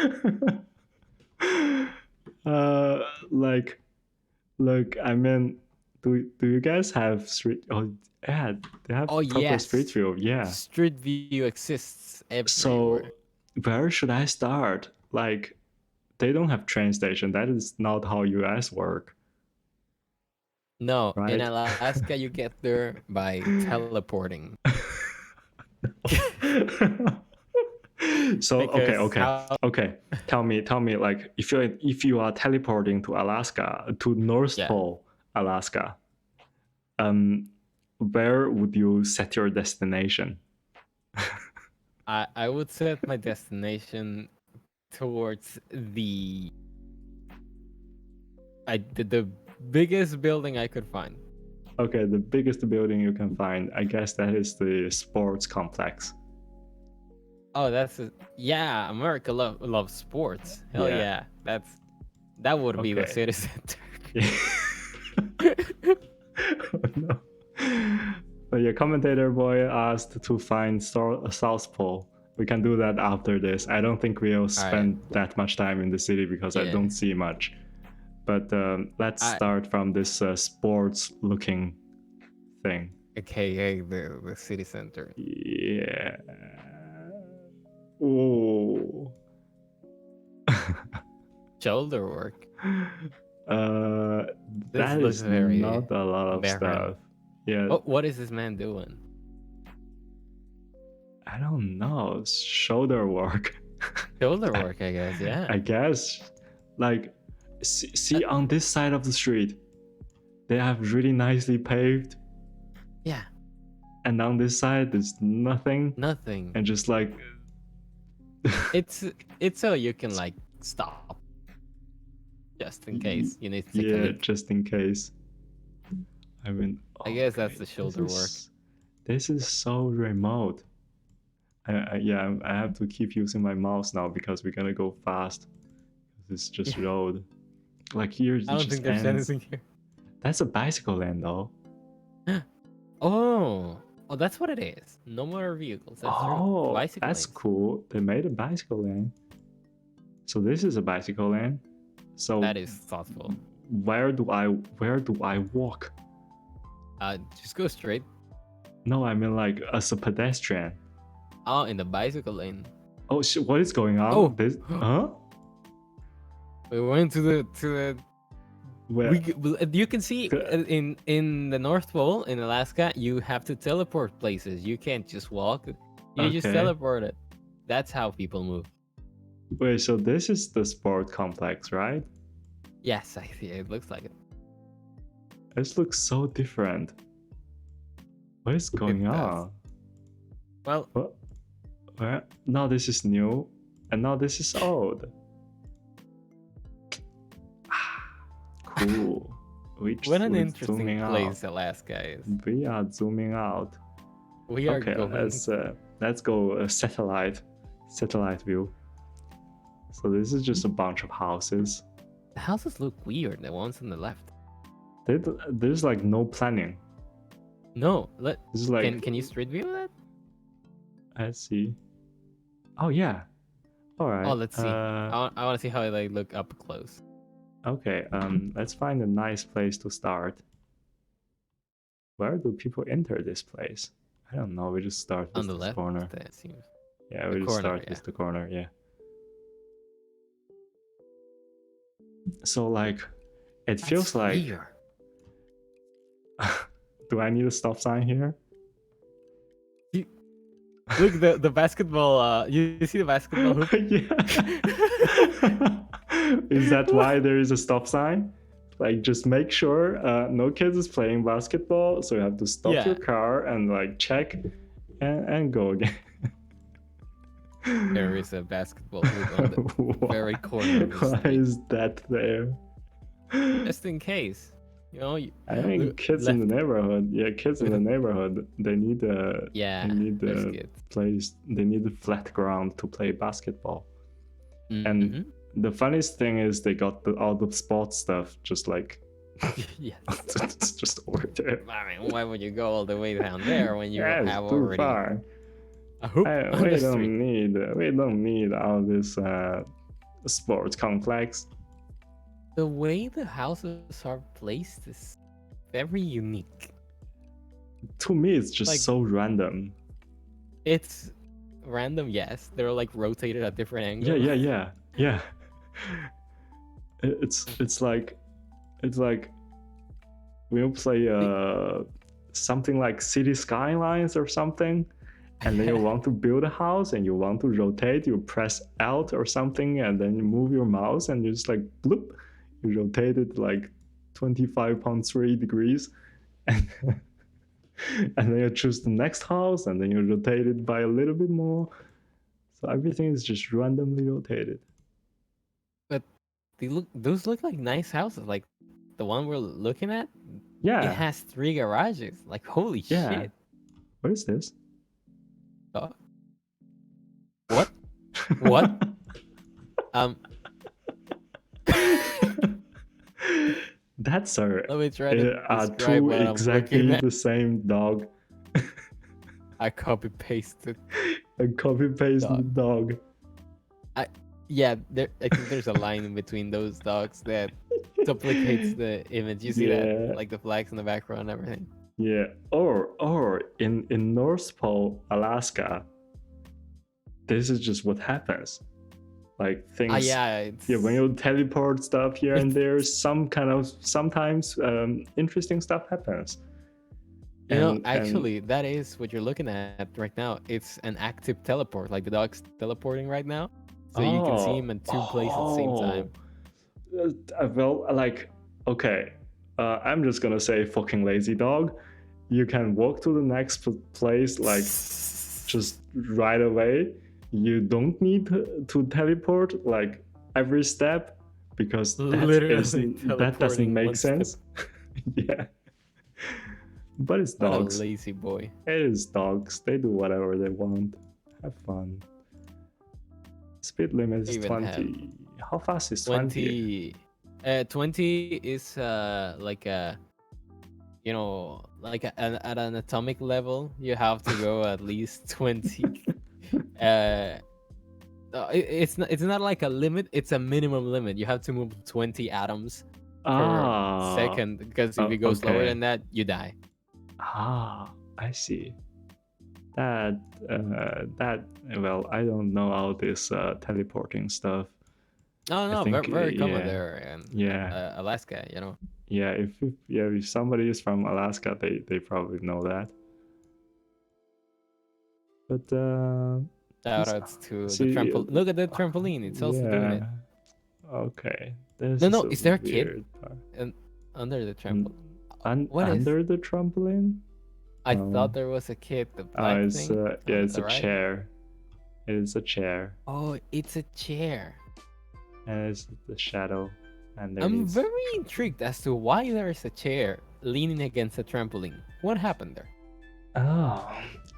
Look, I mean, do you guys have street? Oh, yeah, they have proper street view. Yeah, street view exists everywhere. So, where should I start? Like, they don't have train station. That is not how US work. No, right? In Alaska you get there by teleporting. So okay. Tell me, like, if you are teleporting to Alaska, to North Pole, Alaska, where would you set your destination? I would set my destination towards the biggest building I could find. Okay, the biggest building you can find. I guess that is the sports complex. Oh, yeah. America loves sports. Hell Yeah. yeah. That would be the Okay. city center. Yeah. Oh, no. But your commentator boy asked to find South Pole. We can do that after this. I don't think we'll spend that much time in the city because I Yeah. don't see much. But let's start from this sports-looking thing. AKA the city center. Yeah. Oh. Shoulder work. That looks is very not a lot of barren. stuff. Yeah. What is this man doing? I don't know. Shoulder work. Shoulder work, I guess. Yeah. I guess. Like, see on this side of the street, they have really nicely paved. Yeah. And on this side, there's nothing. Nothing. And just like. it's so you can like stop. Just in case you need to take a Yeah, leak. just in case. I mean, I guess that's the shoulder work. This is so remote. I have to keep using my mouse now because we're gonna go fast. It's just road. Like here, I don't think there's anything here. That's a bicycle lane though. Oh, that's what it is. No more vehicles. That's cool. They made a bicycle lane. So this is a bicycle lane. So that is thoughtful. Where do I walk? Just go straight. No, I mean like as a pedestrian. Oh, in the bicycle lane. Oh shit! What is going on? Oh, huh? We went to the. Where? You can see in the North Pole in Alaska, you have to teleport places. You can't just walk. You just teleport it. That's how people move. Wait, so this is the sport complex, right? Yes, I see. It looks like it. This looks so different. What is going on? Well, now this is new, and now this is old. Cool. What an interesting place Alaska is. We are zooming out. We are okay. Going... Let's go satellite view. So this is just a bunch of houses. The houses look weird. The ones on the left. There's like no planning. No, this is like. Can you street view that? I see. Oh yeah. All right. Oh, let's see. I want to see how they look up close. Okay. Let's find a nice place to start. Where do people enter this place? I don't know. We just start with on the left corner. That seems. Yeah, we just start with the corner. Yeah. So like, it feels like. Here. Do I need a stop sign here? Look, the basketball. You see the basketball hoop? Yeah. Is that why there is a stop sign? Like, just make sure no kids is playing basketball, so you have to stop your car and like check and go again. There is a basketball hoop on the very corner. Why is that there? Just in case. You know, I mean, kids in the neighborhood. Yeah, kids in the neighborhood. They need a. Yeah. They need a place. They need a flat ground to play basketball. Mm-hmm. And the funniest thing is they got all the sports stuff just like. Yes. It's just over there. I mean, why would you go all the way down there when you have too already far. a hoop on the street? We don't need all this sports complex. The way the houses are placed is very unique. To me, it's just like, so random. It's random, yes. They're like rotated at different angles. Yeah. It's like we'll play something like City Skylines or something, and then you want to build a house and you want to rotate. You press Alt or something, and then you move your mouse and you just like bloop. You rotate it like 25.3 degrees, and then you choose the next house, and then you rotate it by a little bit more, So everything is just randomly rotated. But those look like nice houses. Like the one we're looking at, it Yeah, has 3 garages. Like holy yeah. shit. What is this? Oh, what? What? Um, That's our let me try to are describe two what I'm looking exactly at. the same dog. I copy pasted. A copy paste Dog. dog. Yeah, I think there's a line in between those dogs that duplicates the image. You see Yeah. that, like the flags in the background and everything. Yeah. Or in North Pole, Alaska, this is just what happens. Like things. Yeah, When you teleport stuff here and there, it's- sometimes interesting stuff happens. You know, And- actually, that is what you're looking at right now. It's an active teleport. Like the dog's teleporting right now, so you can see him in 2 places at the same time. Well, like, okay, I'm just gonna say fucking lazy dog. You can walk to the next place like just right away. You don't need to teleport like every step because Literally that doesn't teleporting make one step. sense. Yeah. But it's What a dogs. lazy boy. It is dogs. They do whatever they want. Have fun. Speed limit is Even 20. How fast is 20? 20 is like a, you know, like at an atomic level, you have to go at least 20. It's not like a limit, it's a minimum limit. You have to move 20 atoms per second, because if you go slower okay. than that, you die. I see. That well, I don't know all this teleporting stuff. Oh no, think, very common yeah. there in Yeah. Alaska, you know. Yeah, if somebody is from Alaska, they probably know that. But Shout outs to see, the trampoline. Look at the trampoline, it's also doing it. Okay. This No, is is there a weird kid part. under the trampoline? What is- Under the trampoline? I No. thought there was a kid. The black It's thing. it's a right? chair. It is a chair, Oh, it's a chair. and it's the shadow. And there I'm is very intrigued as to why there is a chair leaning against a trampoline. What happened there? Oh,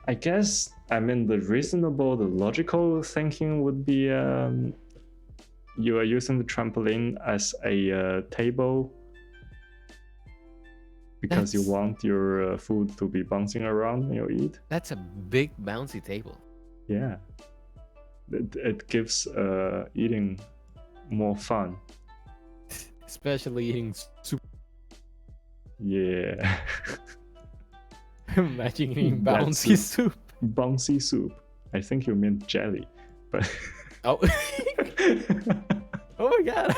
I guess the logical thinking would be you are using the trampoline as a table because you That's- want your food to be bouncing around when you eat. That's a big bouncy table. Yeah, it gives eating more fun. Especially eating soup. Yeah. Imagine eating That's bouncy it. soup. Bouncy soup. I think you meant jelly, but Oh. Oh my god.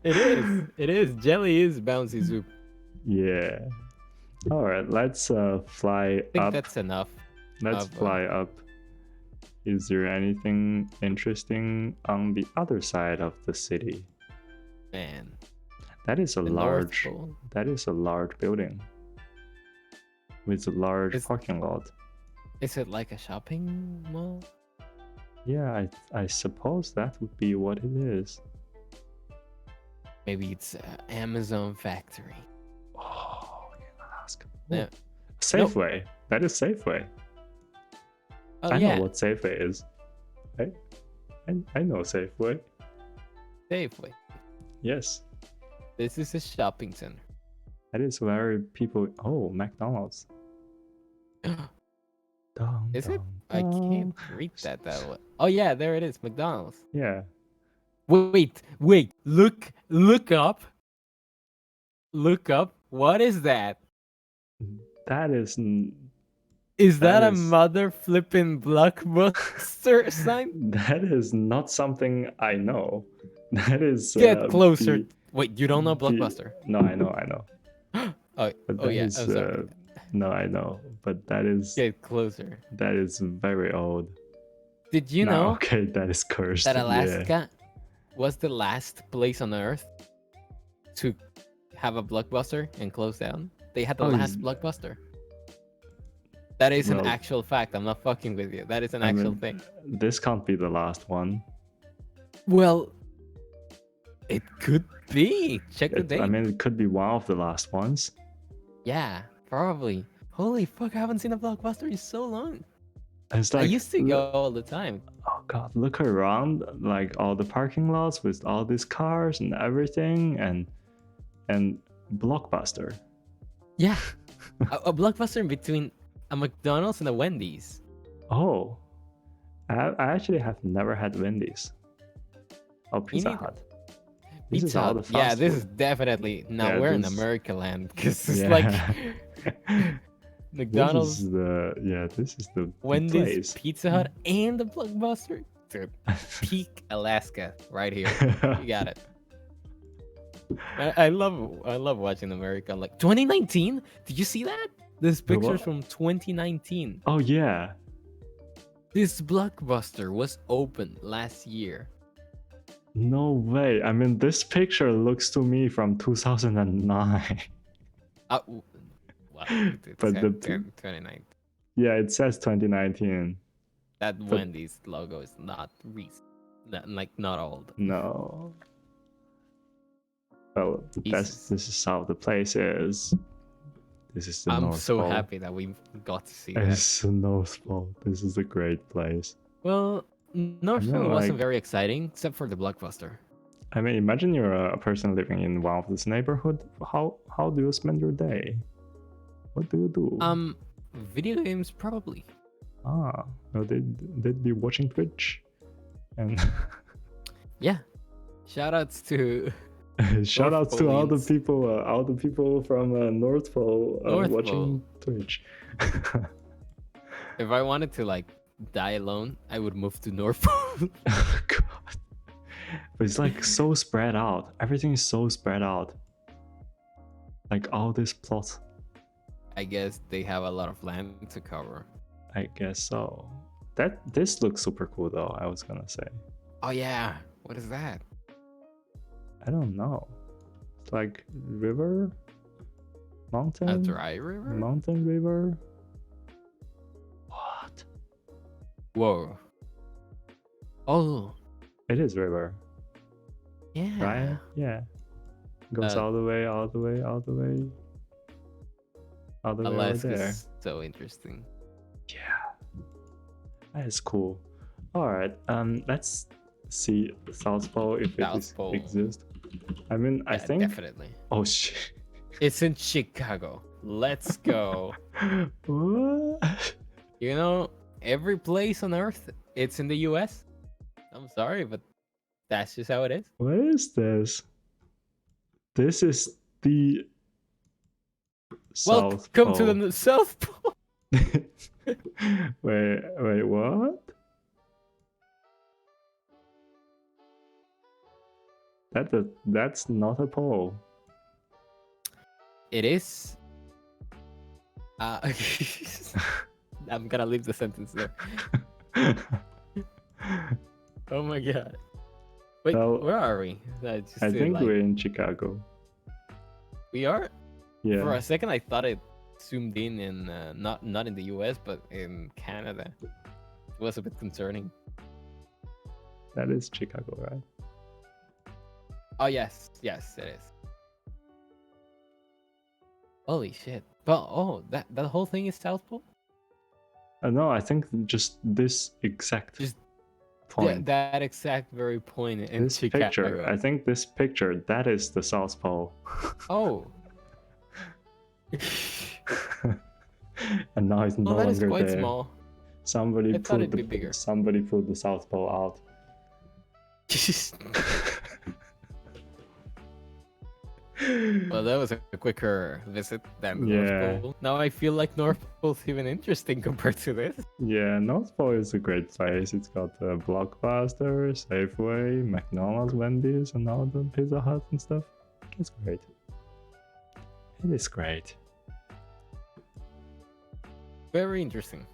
It is. It is. Jelly is bouncy soup. yeah. All right, let's fly I think up. that's enough. Let's fly up. Is there anything interesting on the other side of the city? Man. That is a The North large. Pole. That is a large building with a large Is- parking lot. Is it like a shopping mall? Yeah, I suppose that would be what it is. Maybe it's Amazon factory. Oh, in Alaska. Yeah. Safeway. That is Safeway. Oh I yeah, know what Safeway is. I know Safeway. Safeway. Yes. This is a shopping center. That is where people. Oh, McDonald's. Dun, Is it? dun, I can't dun. read that way. Oh yeah, there it is, McDonald's. Yeah. Wait. Look up. Look up. What is that? That is. Is that a is- mother flipping blockbuster sign? That is not something I know. That is. Get closer. the- Wait, you don't know the- Blockbuster? No, I know. Oh, But oh that yeah. is, Oh, sorry. no, I know. But that is Get closer. that is very old. Did you No, know okay, that is cursed. that Yeah. Alaska was the last place on Earth to have a Blockbuster and close down? They had the Oh, last is- Blockbuster. That is an Well, actual fact. I'm not fucking with you. That is an I actual mean, thing. this can't be the last one. Well, it could be. Check the date. I mean, it could be one of the last ones. Yeah, probably. Holy fuck, I haven't seen a blockbuster in so long. It's I like, used to go all the time. oh god, look around, like all the parking lots with all these cars and everything, and Blockbuster. Yeah, a blockbuster in between a McDonald's and a Wendy's. Oh, I actually have never had Wendy's. Oh, Pizza neither. Hut. This is Pizza all Hut. the Yeah, fast this food. is definitely. Now Yeah, we're in this- America land because it's Yeah. like McDonald's, This is the Wendy's, place. Pizza Hut, and the blockbuster. Dude, peak Alaska right here. You got it. I love watching America. Like 2019. Did you see that? This The what? picture's from 2019. Oh yeah. This blockbuster was opened last year. No way. I mean, this picture looks to me from 2009. Wow, it's But the- 2019. Yeah, it says 2019. That Wendy's logo is not recent. Not old. No. Well, Jesus. this is how the place is. This is the I'm North so Pole. happy that we got to see that. It's the North Pole. This is a great place. Well, North I mean, Pole wasn't like- very exciting except for the blockbuster. I mean, imagine you're a person living in one of this neighborhood. How do you spend your day? What do you do? Video games probably. Well, they'd be watching Twitch, and Yeah. Shoutouts to shout out to all the Poleians. people from North Pole North watching Twitch. If I wanted to like die alone, I would move to North Pole. Oh, God. But it's like so spread out. Everything is so spread out. Like all this plot. I guess they have a lot of land to cover. I guess so. This looks super cool though, I was gonna say. Oh yeah. What is that? I don't know. It's like river? Mountain? A dry river? Mountain river? What? Whoa. Oh. It is river, Yeah. right? Yeah. Goes all the way, all the way, all the way. All the way over Alaska there. is so interesting. Yeah. That is cool. Alright, let's see South Pole if South Pole. exists. I mean, I Yeah, think. definitely. Oh shit. It's in Chicago. Let's go. What? You know, every place on earth, it's in the US. I'm sorry, but that's just how it is. What is this? This is the South Welcome Pole. to the South Pole. wait, what? That's not a pole. It is. I'm gonna leave the sentence there. Oh my god. Wait, Well, where are we? Just I to, think like- we're in Chicago. we are. Yeah. For a second, I thought it zoomed in not in the US, but in Canada. It was a bit concerning. That is Chicago, right? Oh yes, yes, it is. Holy shit! Well, that whole thing is South Pole. No, I think just this exact Just point. that exact very point in This Chicago. picture. I think this picture. That is the South Pole. Oh. And now it's no Well, that is longer quite there. small. Somebody I thought pulled it'd be bigger. Somebody pulled the South Pole out. Well, that was a quicker visit than Yeah. North Pole. Now I feel like North Pole's even interesting compared to this. Yeah, North Pole is a great place. It's got Blockbuster, Safeway, McDonald's, Wendy's, and all the Pizza Hut and stuff. It's great. It is great. Very interesting.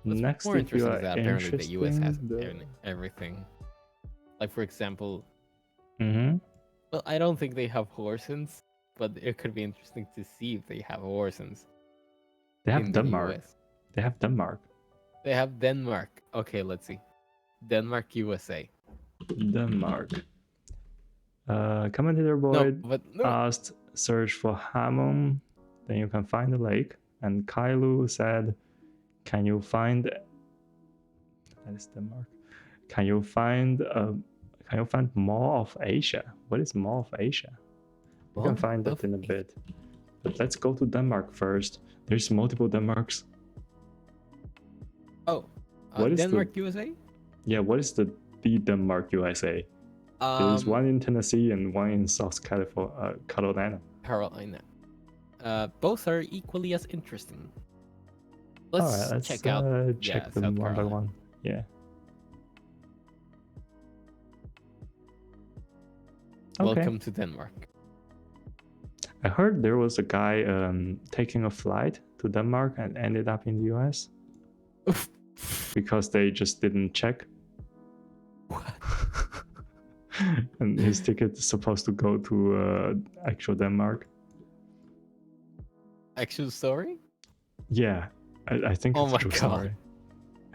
What's Next, more if you interesting are is that apparently the US has interested, everything. Like, for example, Mhm. well, I don't think they have Horsens, but it could be interesting to see if they have Horsens They have in the Denmark. US. They have Denmark. They have Denmark. Okay, let's see. Denmark, USA. Denmark. Commentator No, boy but no. asked, search for Hamon, then you can find the lake. And Kailu said, can you find, that is Denmark. Can you find Mall of Asia? What is Mall of Asia? We can find that in a bit. But let's go to Denmark first. There's multiple Denmarks. Oh, What is Denmark, USA? Yeah, what is the Denmark, USA? There's one in Tennessee and one in South Carolina. Both are equally as interesting. Let's check out the one by one. Yeah. Welcome to Denmark. I heard there was a guy taking a flight to Denmark and ended up in the US because they just didn't check. What? And his ticket is supposed to go to actual Denmark. Actual story? Yeah, I think it's true story.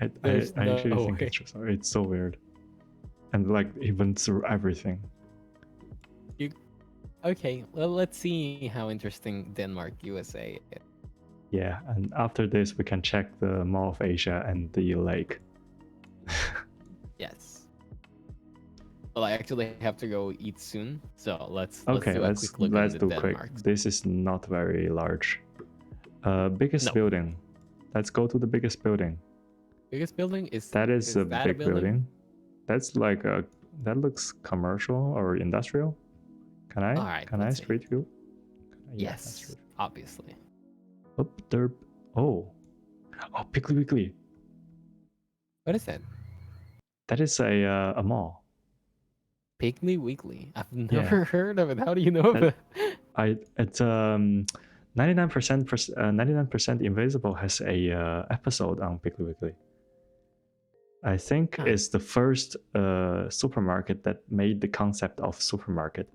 I actually think it's true story. It's so weird. And like even through everything. Okay, well, let's see how interesting Denmark, USA is. Yeah, and after this, we can check the Mall of Asia and the lake. Yes. Well, I actually have to go eat soon, so let's do quick look let's do Denmark. quick. This is not very large. Biggest building. Let's go to the biggest building. Biggest building is a that big building. That's like that looks commercial or industrial. Can I? Right, can I street view? Yes, obviously. Oh, derp. Oh, Piggly Wiggly. What is that? That is a mall. Piggly Wiggly. I've never heard of it. How do you know of it? It's 99% Invisible has a episode on Piggly Wiggly. I think it's the first supermarket that made the concept of supermarket.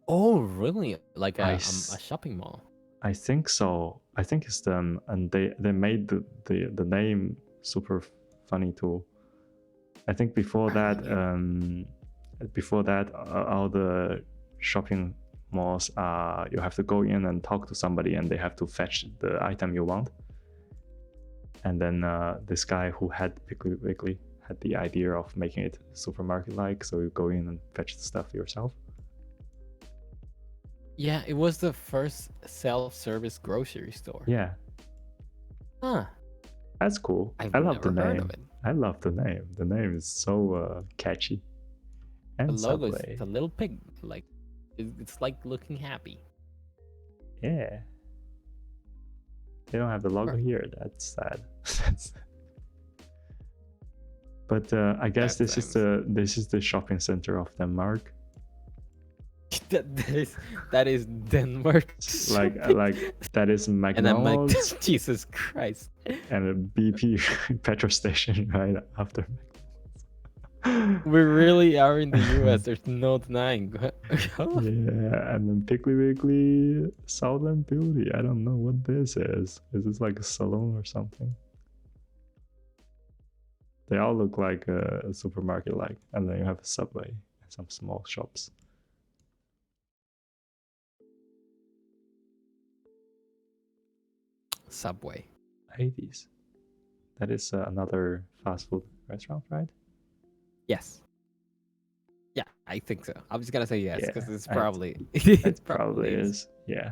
Oh, really? Like a shopping mall? I think so. I think it's them, and they made the name super funny too. I think before that, all the shopping malls, you have to go in and talk to somebody, and they have to fetch the item you want. And then this guy who had Piggly Wiggly had the idea of making it supermarket-like, so you go in and fetch the stuff yourself. Yeah, it was the first self-service grocery store. Yeah. Huh. That's cool. I love the name. I love the name. The name is so catchy. And the logo Subway. is a little pig. Like it's like looking happy. Yeah. They don't have the logo here. That's sad. But I guess this is the shopping center of Denmark. that is Denmark. like that is McDonald's. And I'm Jesus Christ. And a BP petrol station right after McDonald's. We really are in the US. There's no denying. Yeah, and then Piggly Wiggly, Southern Beauty. I don't know what this is. Is this like a salon or something? They all look like a supermarket, and then you have a Subway and some small shops. Subway. 80s. That is another fast food restaurant, right? Yes. Yeah, I think so. I was gonna say yes because it's probably it probably is. Yeah.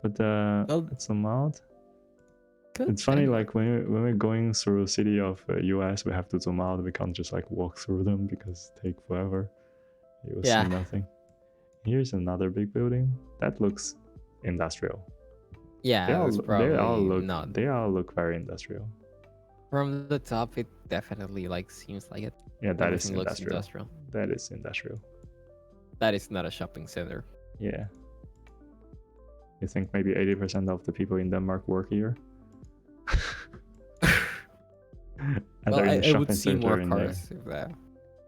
But let's zoom out. It's funny, like when we're going through the city of US, we have to zoom out. We can't just like walk through them because it takes forever. You will see nothing. Here's another big building that looks industrial. Yeah, they all look very industrial. From the top, it definitely seems like it. Yeah, that is industrial. That is industrial. That is not a shopping center. Yeah. You think maybe 80% of the people in Denmark work here? Well, I would see more cars if that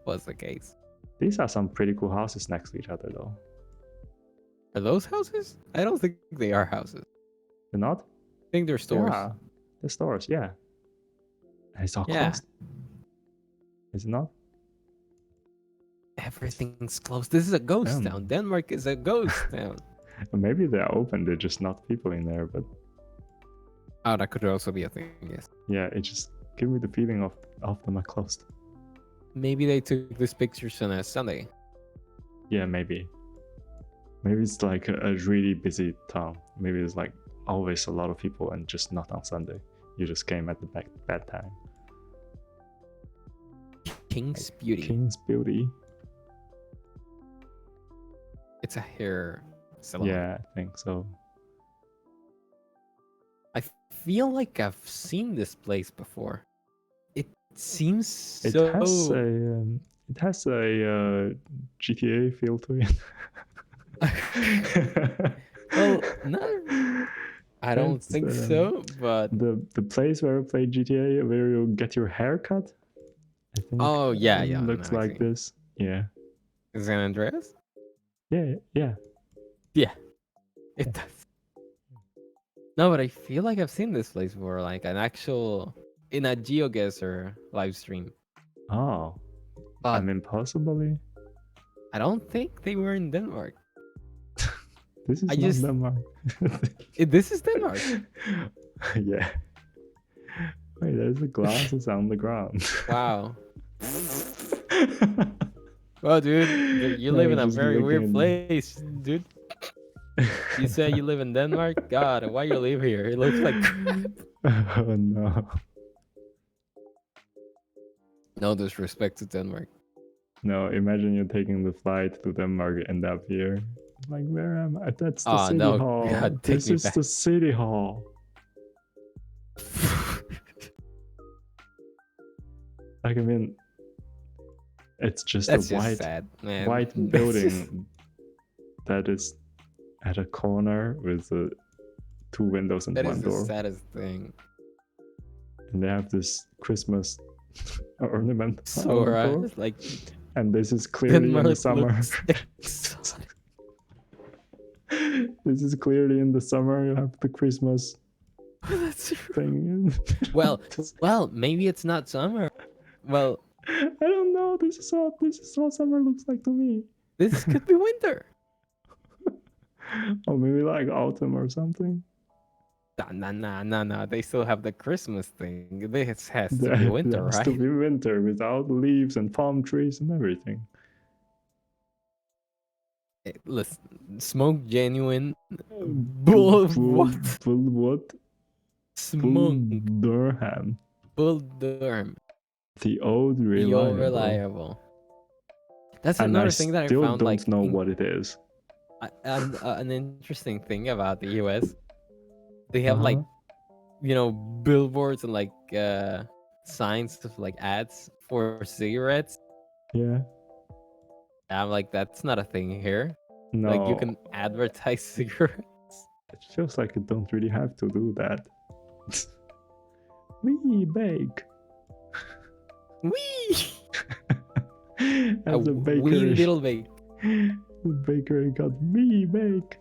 was the case. These are some pretty cool houses next to each other, though. Are those houses? I don't think they are houses. They're not? I think they're stores. the stores, yeah. It's all Yeah. closed. Is it not? Everything's closed. This is a ghost town. Denmark is a ghost town. Maybe they're open, they're just not people in there, but Oh, that could also be a thing, yes. yeah, it just give me the feeling of them are closed. Maybe they took these pictures on a Sunday. Yeah, maybe. Maybe it's like a really busy town. Maybe it's like always a lot of people and just not on Sunday. You just came at the bad time. King's Beauty. King's Beauty. It's a hair salon. Yeah, I think so. I feel like I've seen this place before. It seems It so. has a GTA feel to it. Well, no, I don't think so. But the place where you play GTA, where you get your hair cut, I think. Oh yeah, looks no, like this. Yeah. Is San Andreas? Yeah. It does. No, but I feel like I've seen this place before, like in a GeoGuessr live stream. Oh. But I mean, possibly. I don't think they were in Denmark. This is not Denmark. This is Denmark. Yeah. Wait, there's the glasses on the ground. Wow. Well, dude, you live in a very weird place, dude. You say you live in Denmark? God, why you live here? It looks like crap. Oh no. No disrespect to Denmark. No, imagine you're taking the flight to Denmark, end up here. Like, where am I? That's the city no. hall. God, this is back. the city hall. Like, I mean, it's just That's a just sad, man. white building that is at a corner with two windows and That one is door. the saddest thing. And they have this Christmas ornament on So the door. right, like And this is clearly in the Denmark summer. looks exotic. This is clearly in the summer. You have the Christmas That's true. thing. Well, maybe it's not summer. Well, I don't know. This is what summer looks like to me. this could be winter. Or maybe like autumn or something. Nah. They still have the Christmas thing. This has to There be winter, has right? to be winter without leaves and palm trees and everything. Listen, smoke genuine. Bull what? Bull what? Bull Smoke Durham. Bull Durham. The old The reliable. old reliable. That's And another I thing that I still found. don't Like know what it is. an interesting thing about the US. They have like, billboards and like signs of like ads for cigarettes. Yeah. I'm like, that's not a thing here. No. Like you can advertise cigarettes. It feels like you don't really have to do that. We bake. Wee! As a bakery. Wee little bake. The bakery got me bake.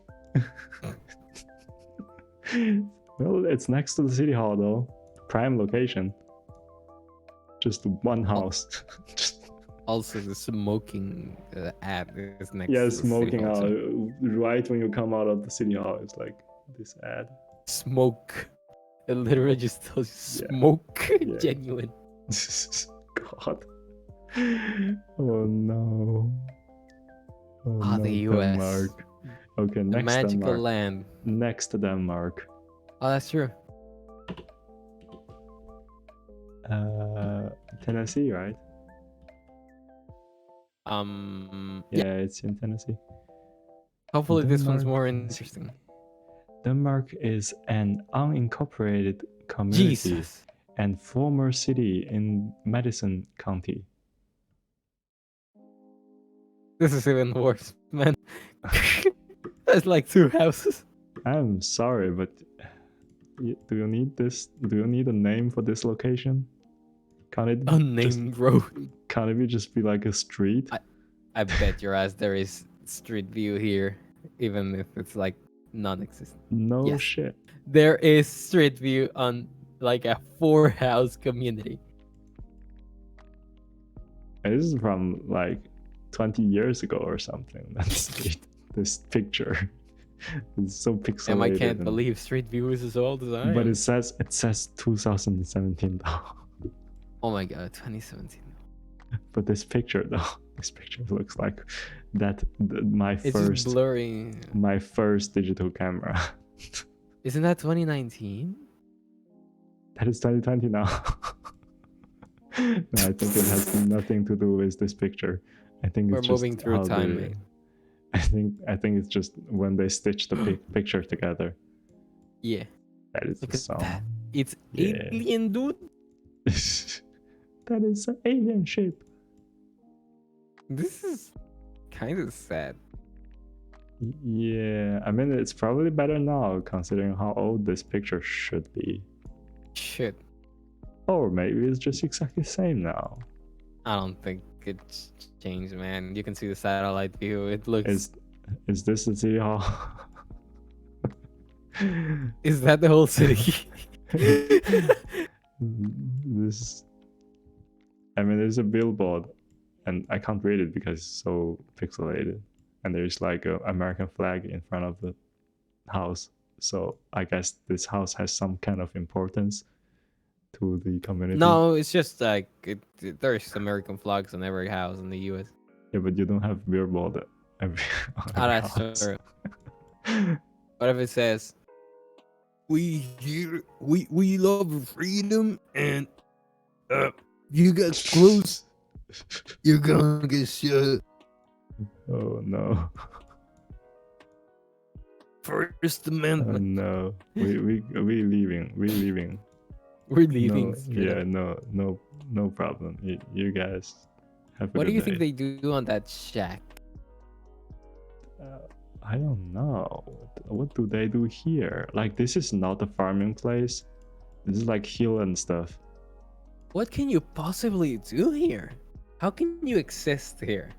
Well, it's next to the city hall though. Prime location. Just one house. Also, the smoking ad is next. Yeah, to the city smoking hall, out too. right when you come out of the city hall. It's like this ad. Smoke. It literally just tells you Yeah. smoke. Yeah. Genuine. God. Oh no. Oh, The no, US. Denmark. Okay, The next magical Denmark. land. Next to Denmark. Oh, that's true. Tennessee, right? Yeah. It's in Tennessee. Hopefully, this one's Denmark. more interesting. Denmark is an unincorporated community Jesus. and former city in Madison County. This is even worse, man. There's like 2 houses. I'm sorry, but do you need this? Do you need a name for this location? Can't it Unnamed road. Can't it just be like a street? I bet your ass there is street view here, even if it's like non-existent. No Yes. shit. There is street view on like a 4-house community. This is from like 20 years ago or something. That's this picture. It's so pixelated. And I can't believe Street View is as old as I am. But it says 2017 though. Oh my god, 2017. But this picture though, this picture looks like my It's first just blurry. my first digital camera. Isn't that 2019? That is 2020 now. No, I think it has nothing to do with this picture. I think We're it's moving just through how time, they, mate. I think it's just when they stitch the picture together. Yeah. That is Look the at song. that. It's Yeah. alien, dude. That is an alien shape. This is kind of sad. Yeah, I mean it's probably better now considering how old this picture should be. Shit. Or maybe it's just exactly the same now. I don't think it's changed, man. You can see the satellite view. It looks. Is this the city hall? Is that the whole city? This, I mean, there's a billboard, and I can't read it because it's so pixelated. And there's like an American flag in front of the house. So I guess this house has some kind of importance to the community. No, it's just like there's American flags on every house in the U.S. Yeah, but you don't have billboard every Oh, that's house. true. What if it says, "We love freedom, and you get close, you're gonna get shot." Oh no. First Oh Amendment. no. We leaving. We're leaving. We're leaving. No, straight yeah, up. no problem. You guys have a What do good you day. think they do on that shack? I don't know. What do they do here? Like, this is not a farming place. This is like hill and stuff. What can you possibly do here? How can you exist here?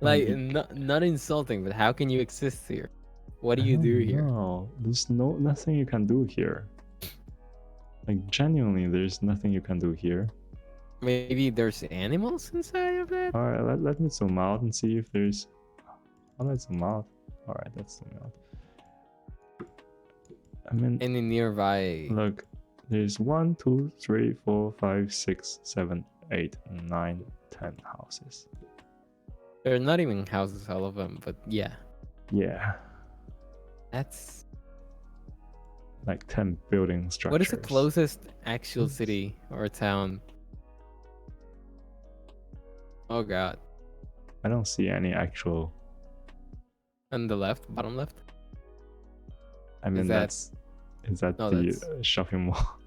Like, not insulting, but how can you exist here? What do you do here? No, there's nothing you can do here. Like, genuinely, there's nothing you can do here. Maybe there's animals inside of that? All right, let me zoom out and see if there's. Oh, let's zoom out. All right, let's zoom out. I mean, Any nearby? look, there's 1, 2, 3, 4, 5, 6, 7, 8, 9, 10 houses. They're not even houses, all of them, but yeah. Yeah, That's... like 10 building structures. What is the closest actual city or town? Oh god. I don't see any actual. On the left, bottom left? I mean, that- is that No, the that's- shopping mall?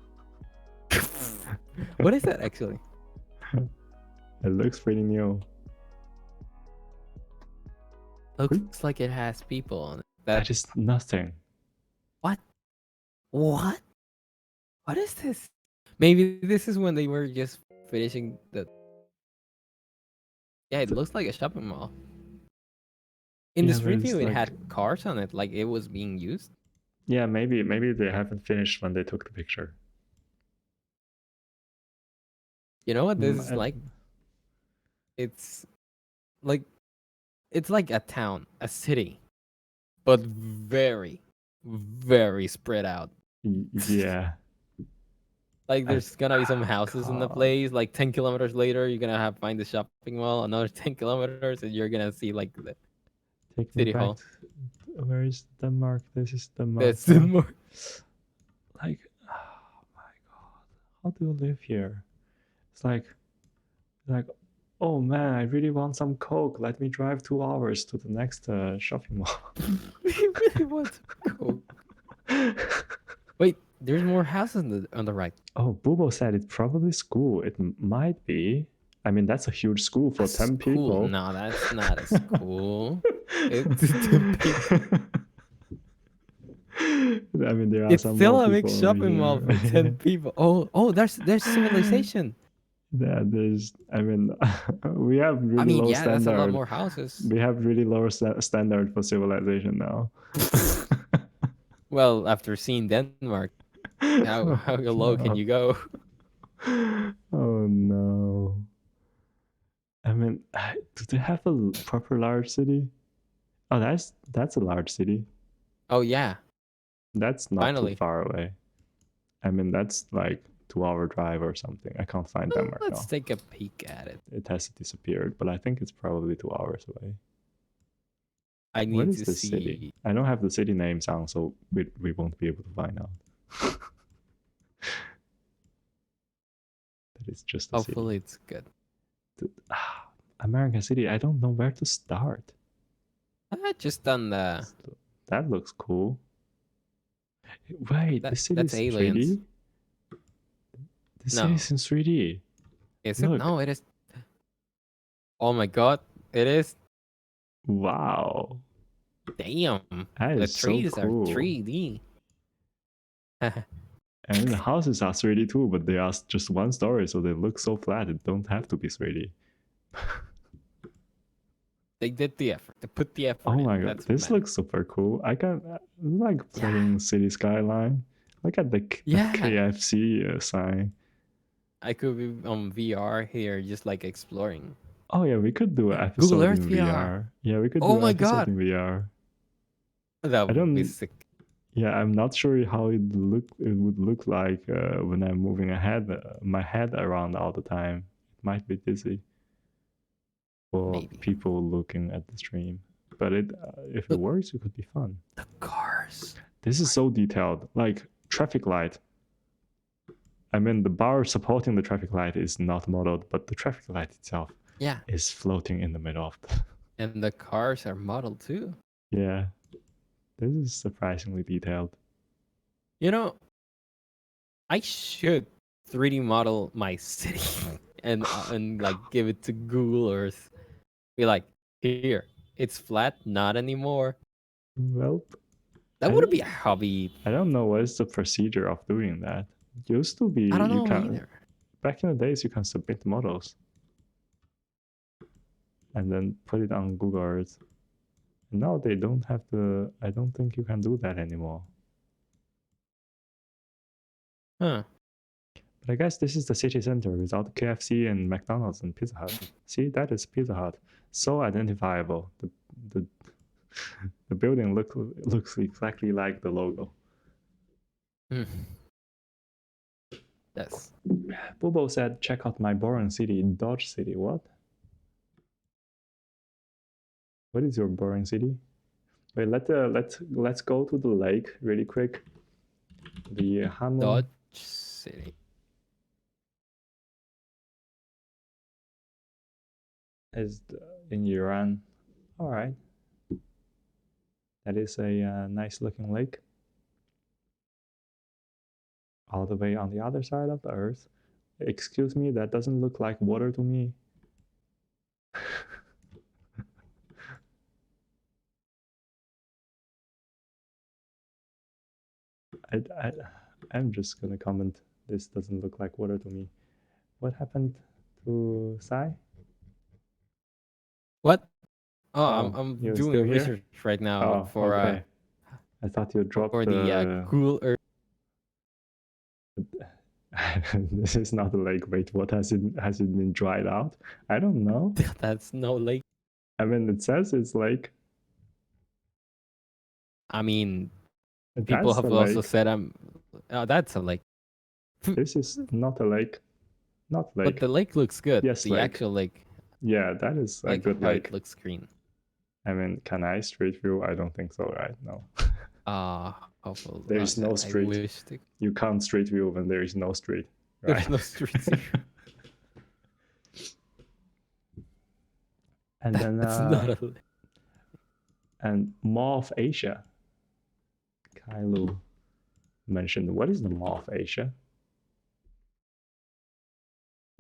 What is that actually? It looks pretty new. Looks like it has people on it. That is nothing. What? What is this? Maybe this is when they were just finishing the... Yeah, it looks like a shopping mall. In the Yeah, street there's view, it like- had cars on it, like it was being used. Yeah, maybe they haven't finished when they took the picture. You know what this is I- like? It's like a town, a city, but very, very spread out. Yeah. Like there's gonna be some houses in the God. place. Like 10 kilometers later, you're gonna find the shopping mall. Another 10 kilometers, and you're gonna see like the Take me City back. Hall. Where is Denmark? This is Denmark. that's the more. Like, oh my god, how do you live here? It's like, oh man, I really want some Coke. Let me drive 2 hours to the next shopping mall. You really want to go? Wait, there's more houses on the right. Oh, Bubo said it's probably school. It might be. I mean, that's a huge school for A 10 school? people. No, that's not a school. It's 10 people. I mean, there are It's some still more a big people shopping mall for here. 10 people. Oh, there's civilization. Yeah, there's. I mean, we have really I mean, low yeah, standard. that's a lot more houses. We have really low standard for civilization now. Well, after seeing Denmark, How low can you go? Oh no. I mean, do they have a proper large city? Oh, that's a large city. Oh yeah, That's not too finally. far away. I mean, that's like 2-hour drive or something. I can't find them right Let's now. take a peek at it. It has disappeared, but I think it's probably 2 hours away. I What need is to this see. city? I don't have the city names on, so we won't be able to find out. That is just a Hopefully, city. it's good. American City. I don't know where to start. Just on the. That looks cool. Wait, this city That's is aliens. 3D? This No. city is in 3D. Is it? Look. No, it is. Oh my god, it is. Wow. Damn. That The is so trees are cool. 3D. And the houses are 3D too, but they are just one story, so they look so flat. It don't have to be 3D. They did the effort. They put the effort. Oh in. my god, That's this looks super cool. I can like playing City Skyline. Look at the KFC sign. I could be on VR here, just like exploring. Oh yeah, we could do an Google episode Earth in VR. VR. Yeah, we could Oh do an my episode god, in VR. that I would be don't. sick. Yeah, I'm not sure how it would look like when I'm moving my head around all the time. It might be dizzy for Maybe. people looking at the stream, but if it works, it could be fun. The cars. This is so detailed, like traffic light. I mean, the bar supporting the traffic light is not modeled, but the traffic light itself, is floating in the middle of the. And the cars are modeled too. Yeah, this is surprisingly detailed. You know, I should 3D model my city and like give it to Google Earth. Be like, here, it's flat, not anymore. Well, that would be a hobby. I don't know what is the procedure of doing that. It used to be I don't know either. Back in the days, you can submit models and then put it on Google Earth. And now they don't have to. I don't think you can do that anymore. Huh. But I guess this is the city center without KFC and McDonald's and Pizza Hut. See, that is Pizza Hut. So identifiable. The building looks exactly like the logo. Yes. Bobo said, check out my boring city, Dodge City. What? What is your boring city? Wait, let's go to the lake really quick. The Hamon Dodge City is in Iran. All right. That is a nice looking lake. All the way on the other side of the earth. Excuse me, that doesn't look like water to me. I'm just gonna comment. This doesn't look like water to me. What happened to Sai? What? Oh, I'm doing research right now for okay. I thought you dropped for the Google Earth. This is not a lake. Wait, what has it been dried out? I don't know. That's no lake. I mean, it says it's lake. I mean, people have also said that's a lake. This is not a lake. Not lake. But the lake looks good. Yes, the actual lake. Yeah, that is a good lake. It looks green. I mean, can I street view? I don't think so, right? No. Hopefully. There is no street. You can't street view when there is no street. Right? There's no streets here. And then that's not a lake. And Mall of Asia. Kailu mentioned, what is the Mall of Asia?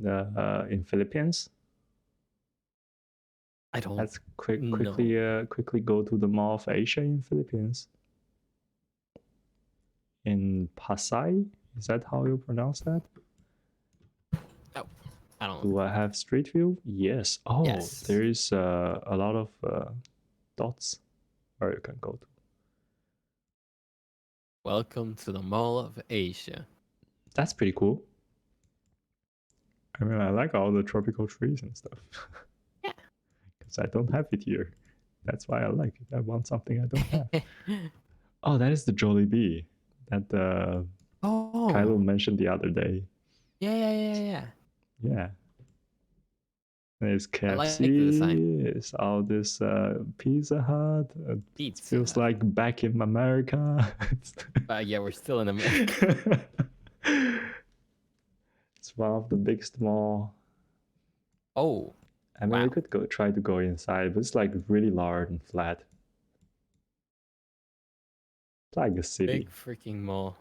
In Philippines. I don't. Let's quickly go to the Mall of Asia in Philippines. In Pasay, is that how you pronounce that? Oh, I don't. Do I have street view? Yes. Oh, yes. There is a lot of dots where you can go to. Welcome to the Mall of Asia. That's pretty cool. I mean, I like all the tropical trees and stuff. Yeah. Because I don't have it here. That's why I like it. I want something I don't have. Oh, that is the Jollibee that Kylo Oh, mentioned the other day. yeah. Yeah. There's I like the design. KFC. It's all this Pizza Hut. It Pizza feels Hut. like back in America. Yeah, we're still in America. It's one of the biggest mall. Oh, I mean, wow. we could go try to go inside, but it's like really large and flat. It's like a city. Big freaking mall.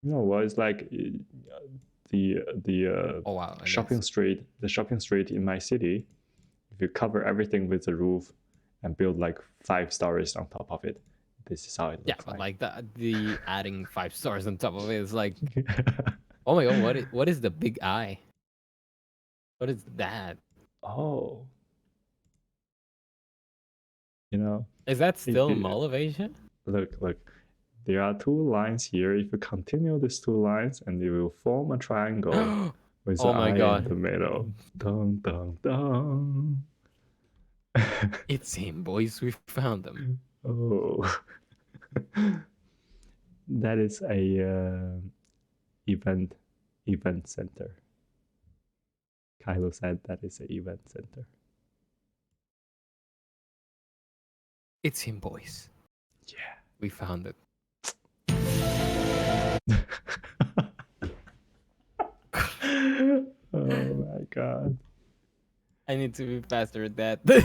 You know what? It's like the Oh, wow. shopping street. The shopping street in my city. If you cover everything with a roof and build like 5 stories on top of it, this is how it Yeah, looks but like. like the adding 5 stars on top of it is like, oh my god, what is the big eye? What is that? Oh, you know, Is that still it, Mall of Asia? look. There are 2 lines here. If you continue these 2 lines, and you will form a triangle with Oh the my eye in god. the middle. Dun dun dun. It's him, boys. We found him. Oh, that is a event center. Kylo said that is an event center. It's him, boys. Yeah. We found it. Oh my god. I need to be faster at that. That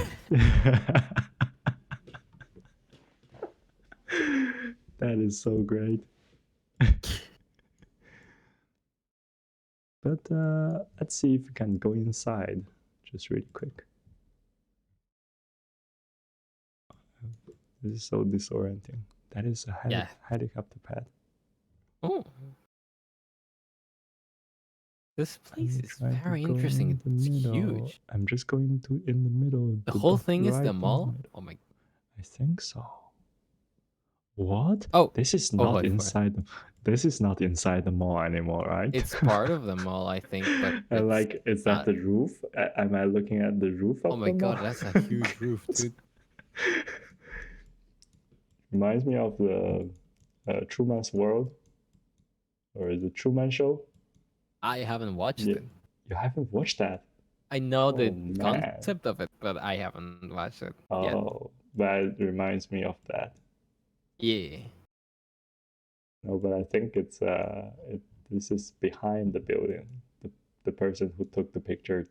is so great. But let's see if we can go inside just really quick. This is so disorienting. That is a helicopter pad. Oh. This place I'm is trying to very go interesting. in the It's middle. huge. I'm just going to in the middle. The whole thing is right the in mall? middle. Oh my. I think so. What? Oh. This is Oh, not what? inside. This is not inside the mall anymore, right? It's part of the mall, I think, but And it's like, is that not. the roof? Am I looking at the roof of Oh my the mall? god, that's a huge roof, dude. Reminds me of the Truman's World, or is it Truman Show? I haven't watched Yeah. it. You haven't watched that? I know the man. concept of it, but I haven't watched it yet. Oh, that reminds me of that. Yeah. No, but I think it's this is behind the building. The person who took the picture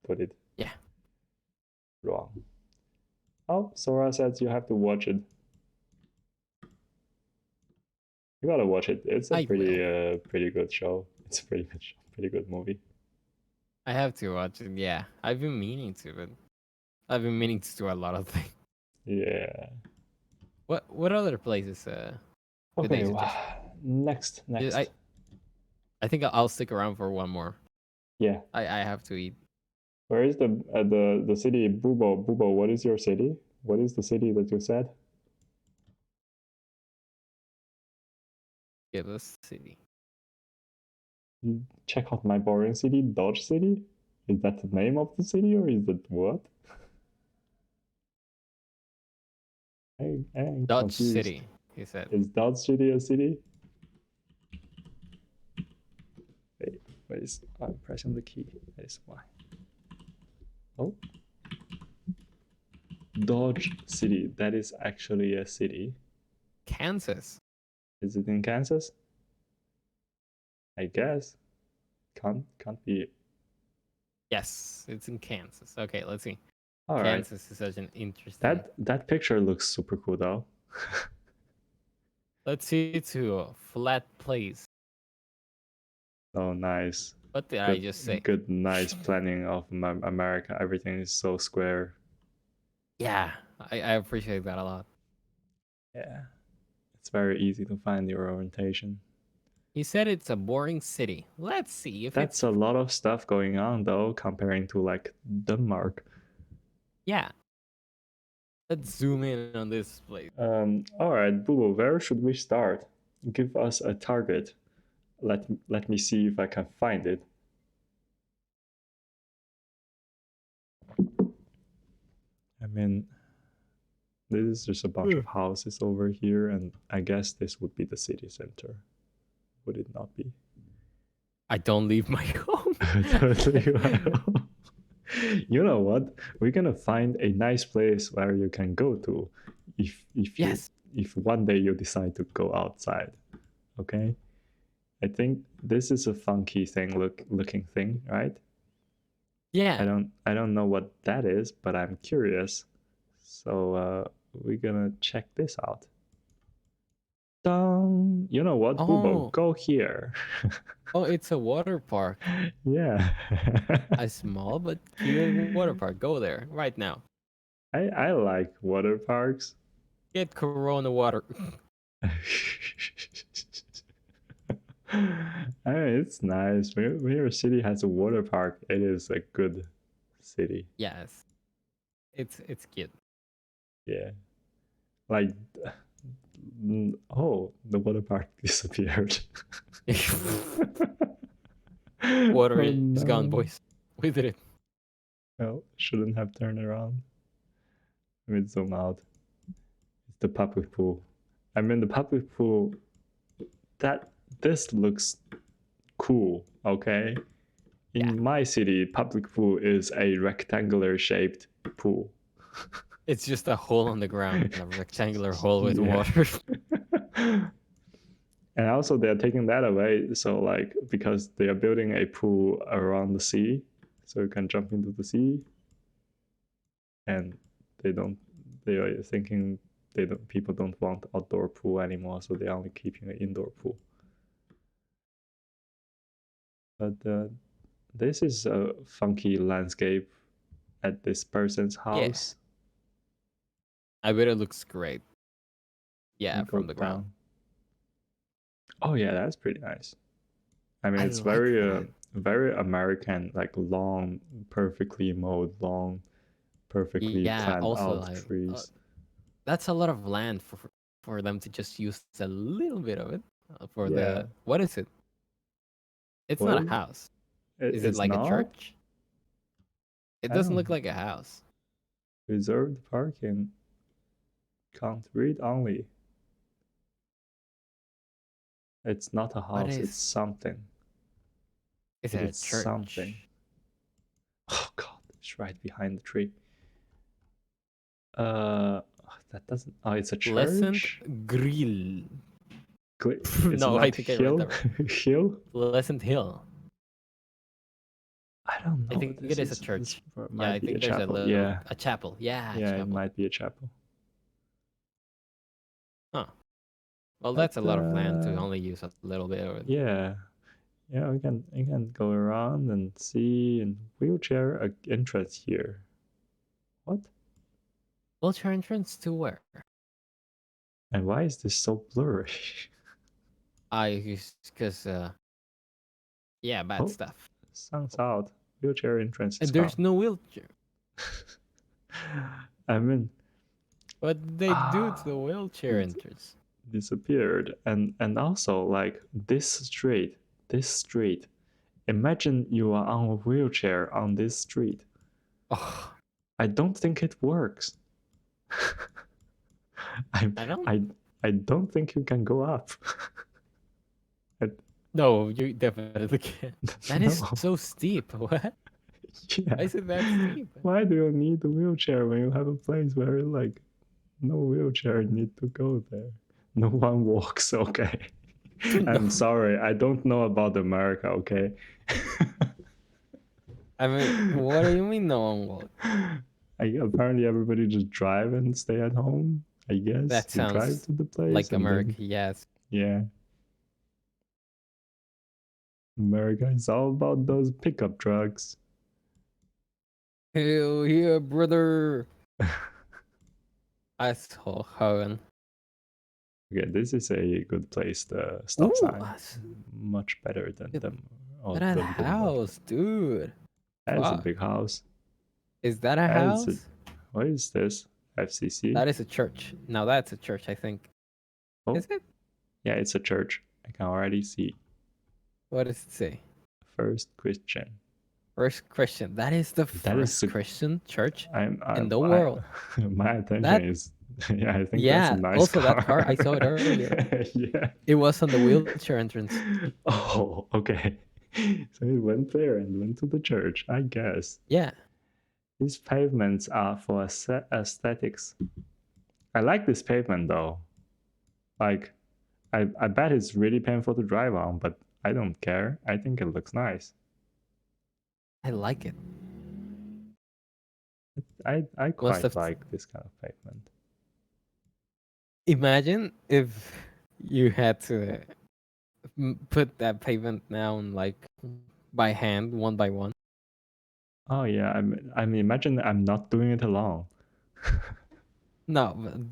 put it wrong. Oh, Sora says you have to watch it. You gotta watch it. It's a pretty good show. It's a pretty good show, pretty good movie. I have to watch it, yeah. I've been meaning to, but I've been meaning to do a lot of things. Yeah. What other places did they Okay, suggest? next. I think I'll stick around for one more. Yeah. I have to eat. Where is the city? Bubo, what is your city? What is the city that you said? Give us city. Check out my boring city, Dodge City. Is that the name of the city, or is it what? I'm Dutch confused. City, he said. Is Dodge City a city? Wait, I'm pressing the key. That is why. Oh. Dodge City. That is actually a city. Kansas. Is it in Kansas? I guess. Can't be. Yes, it's in Kansas. Okay, let's see. All Kansas right. is such an interesting. That picture looks super cool though. Let's see to a flat place. Oh, nice. What did I just say? Good, nice planning of America. Everything is so square. Yeah, I appreciate that a lot. Yeah. It's very easy to find your orientation. He said it's a boring city. Let's see if That's a lot of stuff going on though, comparing to like Denmark. Yeah. Let's zoom in on this place. All right, Boo, where should we start? Give us a target. Let me see if I can find it. I mean, this is just a bunch of houses over here, and I guess this would be the city center. Would it not be? I don't leave my home. You know what? We're gonna find a nice place where you can go to if Yes. if one day you decide to go outside. Okay? I think this is a funky looking thing, right? Yeah. I don't know what that is, but I'm curious. So we're gonna check this out. Dong! You know what, Boobo? Go here. Oh, it's a water park. Yeah. A small but cute water park. Go there right now. I like water parks. Get Corona water. It's nice. When your city has a water park, it is a good city. Yes. It's cute. Yeah. Like, oh, the water park disappeared. Water is gone, boys. We did it. Well, shouldn't have turned around. Let me zoom out. It's the public pool. I mean, the public pool, this looks cool, okay? In my city, public pool is a rectangular shaped pool. It's just a hole on the ground, a rectangular hole with water. And also they're taking that away, so like because they are building a pool around the sea, so you can jump into the sea. And they are thinking people don't want outdoor pool anymore, so they're only keeping an indoor pool. But this is a funky landscape at this person's house. Yeah. I bet it looks great. Yeah, from the ground. Oh yeah, that's pretty nice. I mean, it's very very American, like long, perfectly mowed lawn, perfectly planned out trees. That's a lot of land for them to just use a little bit of it for the. What is it? It's not a house. Is it like a church? It doesn't look like a house. Reserved parking. Can't read only. It's not a house, it's something. Is it a church? Something. Oh god, it's right behind the tree. That doesn't. Oh, it's a church. Pleasant Grill. No, I think Hill. I read that. Hill. Pleasant Hill. I don't know. I think it is a church. Yeah, I think there's a chapel. Yeah, it might be a chapel. Huh. Well, that's a lot of land to only use a little bit of it. Yeah. Yeah, we can go around and see and wheelchair entrance here. What? Wheelchair entrance to where? And why is this so blurry? Because yeah, bad stuff. Sun's out. Wheelchair entrance. And there's no wheelchair. I mean, what they do to the wheelchair entrance? Disappeared, and also like this street. Imagine you are on a wheelchair on this street. Oh. I don't think it works. I don't think you can go up. No, you definitely can't. That is so steep. What? Yeah. Why is it that steep? Why do you need the wheelchair when you have a place where like no wheelchair need to go there? No one walks, okay? I'm sorry, I don't know about America, okay? I mean, what do you mean no one walks? Apparently everybody just drive and stay at home, I guess. That sounds drive to the place like America, yes. Yeah. America is all about those pickup trucks. Hell yeah, brother. I saw Hogan. Okay, this is a good place. The stop sign much better than them. That house, dude. That is a big house. Is that a house? What is this? FCC. That is a church. Now that's a church, I think. Oh, Is it? yeah, it's a church. I can already see. What does it say? First Christian. First Christian. That is the That is first Christian church I'm in the world. my attention That is yeah, I think that's a yeah. nice Also, car. that car I saw it earlier. Yeah. It was on the wheelchair entrance. Oh, okay. So he went there and went to the church, I guess. Yeah. These pavements are for aesthetics. I like this pavement though. Like, I bet it's really painful to drive on, but I don't care. I think it looks nice. I like it. I Must quite have like this kind of pavement. imagine if you had to put that pavement down like by hand, one by one. Oh yeah, I'm imagine I'm not doing it alone. No, but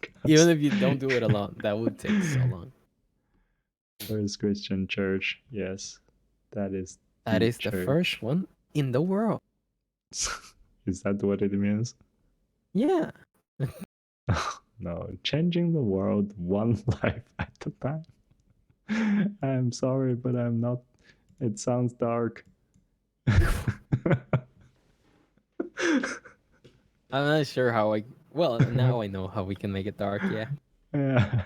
Because even if you don't do it alone, that would take so long. First Christian Church, yes, that is That the is the church. first one in the world. Is that what it means? Yeah. No, changing the world one life at a time. I'm sorry, but I'm not. It sounds dark. I'm not sure how I. Well, now I know how we can make it dark. Yeah. Yeah.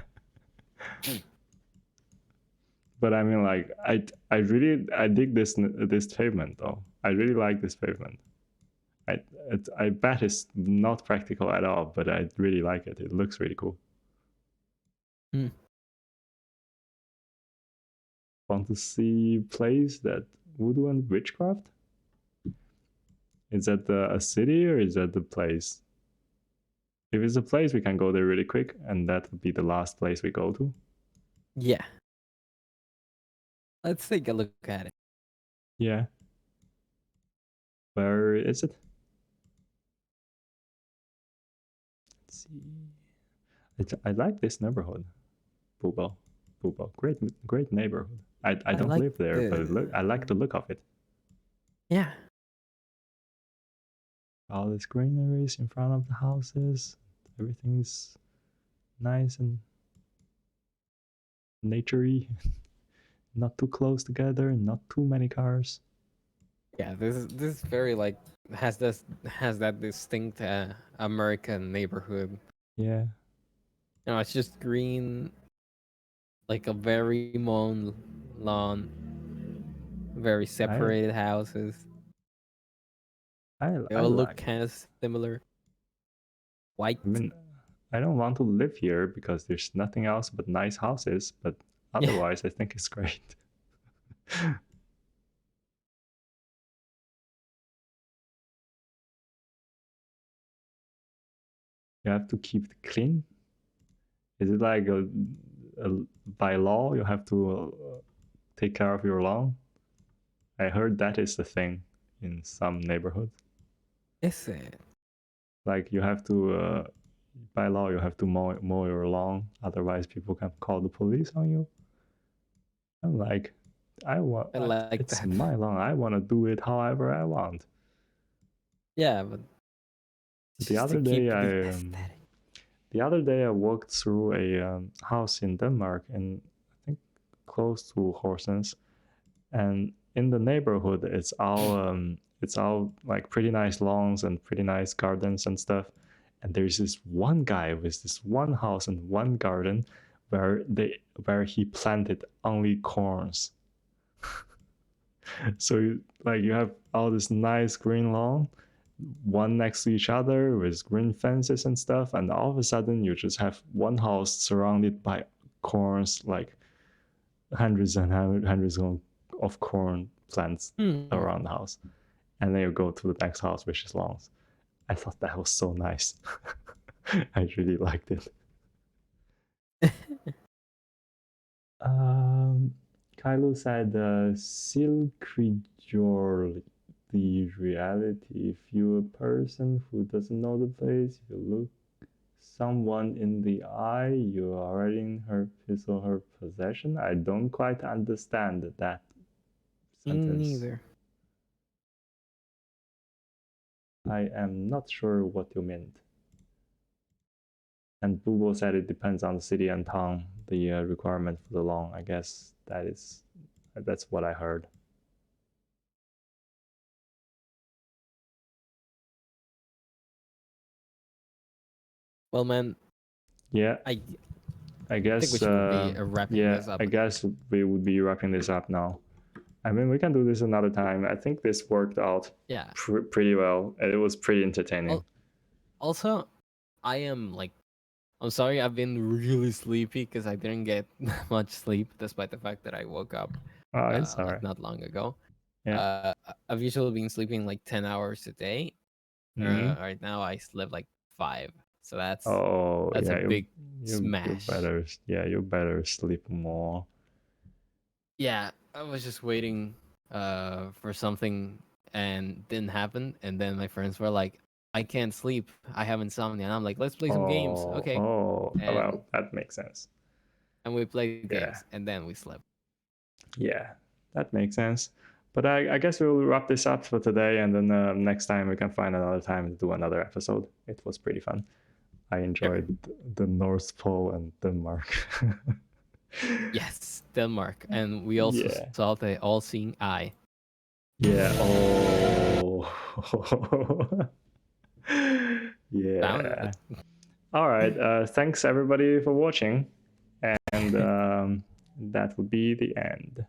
But I mean, like, I dig this pavement though. I really like this pavement. I bet it's not practical at all, but I really like it. It looks really cool. Hmm. Want to see plays that voodoo and witchcraft? Is that a city or is that the place? If it's a place, we can go there really quick, and that would be the last place we go to. Yeah. Let's take a look at it. Yeah. Where is it? Let's see. I like this neighborhood. Bubel. Great neighborhood. I don't like live there, but I like the look of it. Yeah. All these greeneries in front of the houses. Everything is nice and naturey. Not too close together, not too many cars. Yeah. This is very like has that distinct American neighborhood. Yeah. You know, it's just green, like a very mown lawn, very separated houses. They I all look like. kind of similar. White. I mean, I don't want to live here because there's nothing else but nice houses, but otherwise, I think it's great. You have to keep it clean. Is it like by law you have to take care of your lawn? I heard that is the thing in some neighborhoods. Is it? Like you have to, by law, you have to mow your lawn. Otherwise, people can call the police on you. I'm like, I like it's that. my lawn. I want to do it however I want. Yeah, but The other day, I walked through a house in Denmark, and I think close to Horsens, and in the neighborhood, it's all like pretty nice lawns and pretty nice gardens and stuff. And there's this one guy with this one house and one garden where he planted only corns. So like you have all this nice green lawn, one next to each other with green fences and stuff, and all of a sudden you just have one house surrounded by corns, like hundreds and hundreds of corn plants around the house. And then you go to the next house, which is lawns. I thought that was so nice. I really liked it. Kylo said, Silkrijor, the reality. If you're a person who doesn't know the place, you look someone in the eye, you're already in his or her possession. I don't quite understand that sentence. Me neither. I am not sure what you meant. And Google said it depends on the city and town, the requirement for the loan. I guess that's what I heard. Well, man, Yeah, I I guess think we should be wrapping this up. I guess we would be wrapping this up now. I mean, we can do this another time. I think this worked out Yeah. pretty well. It was pretty entertaining. Also, I'm sorry, I've been really sleepy because I didn't get much sleep, despite the fact that I woke up It's all right. not long ago. Yeah. I've usually been sleeping like 10 hours a day. Mhm. Right now, I slept like 5, so that's yeah, a big you smash. you better sleep more. Yeah, I was just waiting for something and didn't happen, and then my friends were like, I can't sleep, I have insomnia, and I'm like, let's play some games. Okay. Well, that makes sense. And we played Yeah. games, and then we slept. Yeah, that makes sense. But I guess we'll wrap this up for today, and then next time we can find another time to do another episode. It was pretty fun. I enjoyed the North Pole and Denmark. Yes, Denmark, and we also saw the all-seeing eye. Yeah. Oh. Yeah. Found it. All right. Thanks everybody for watching, and that would be the end.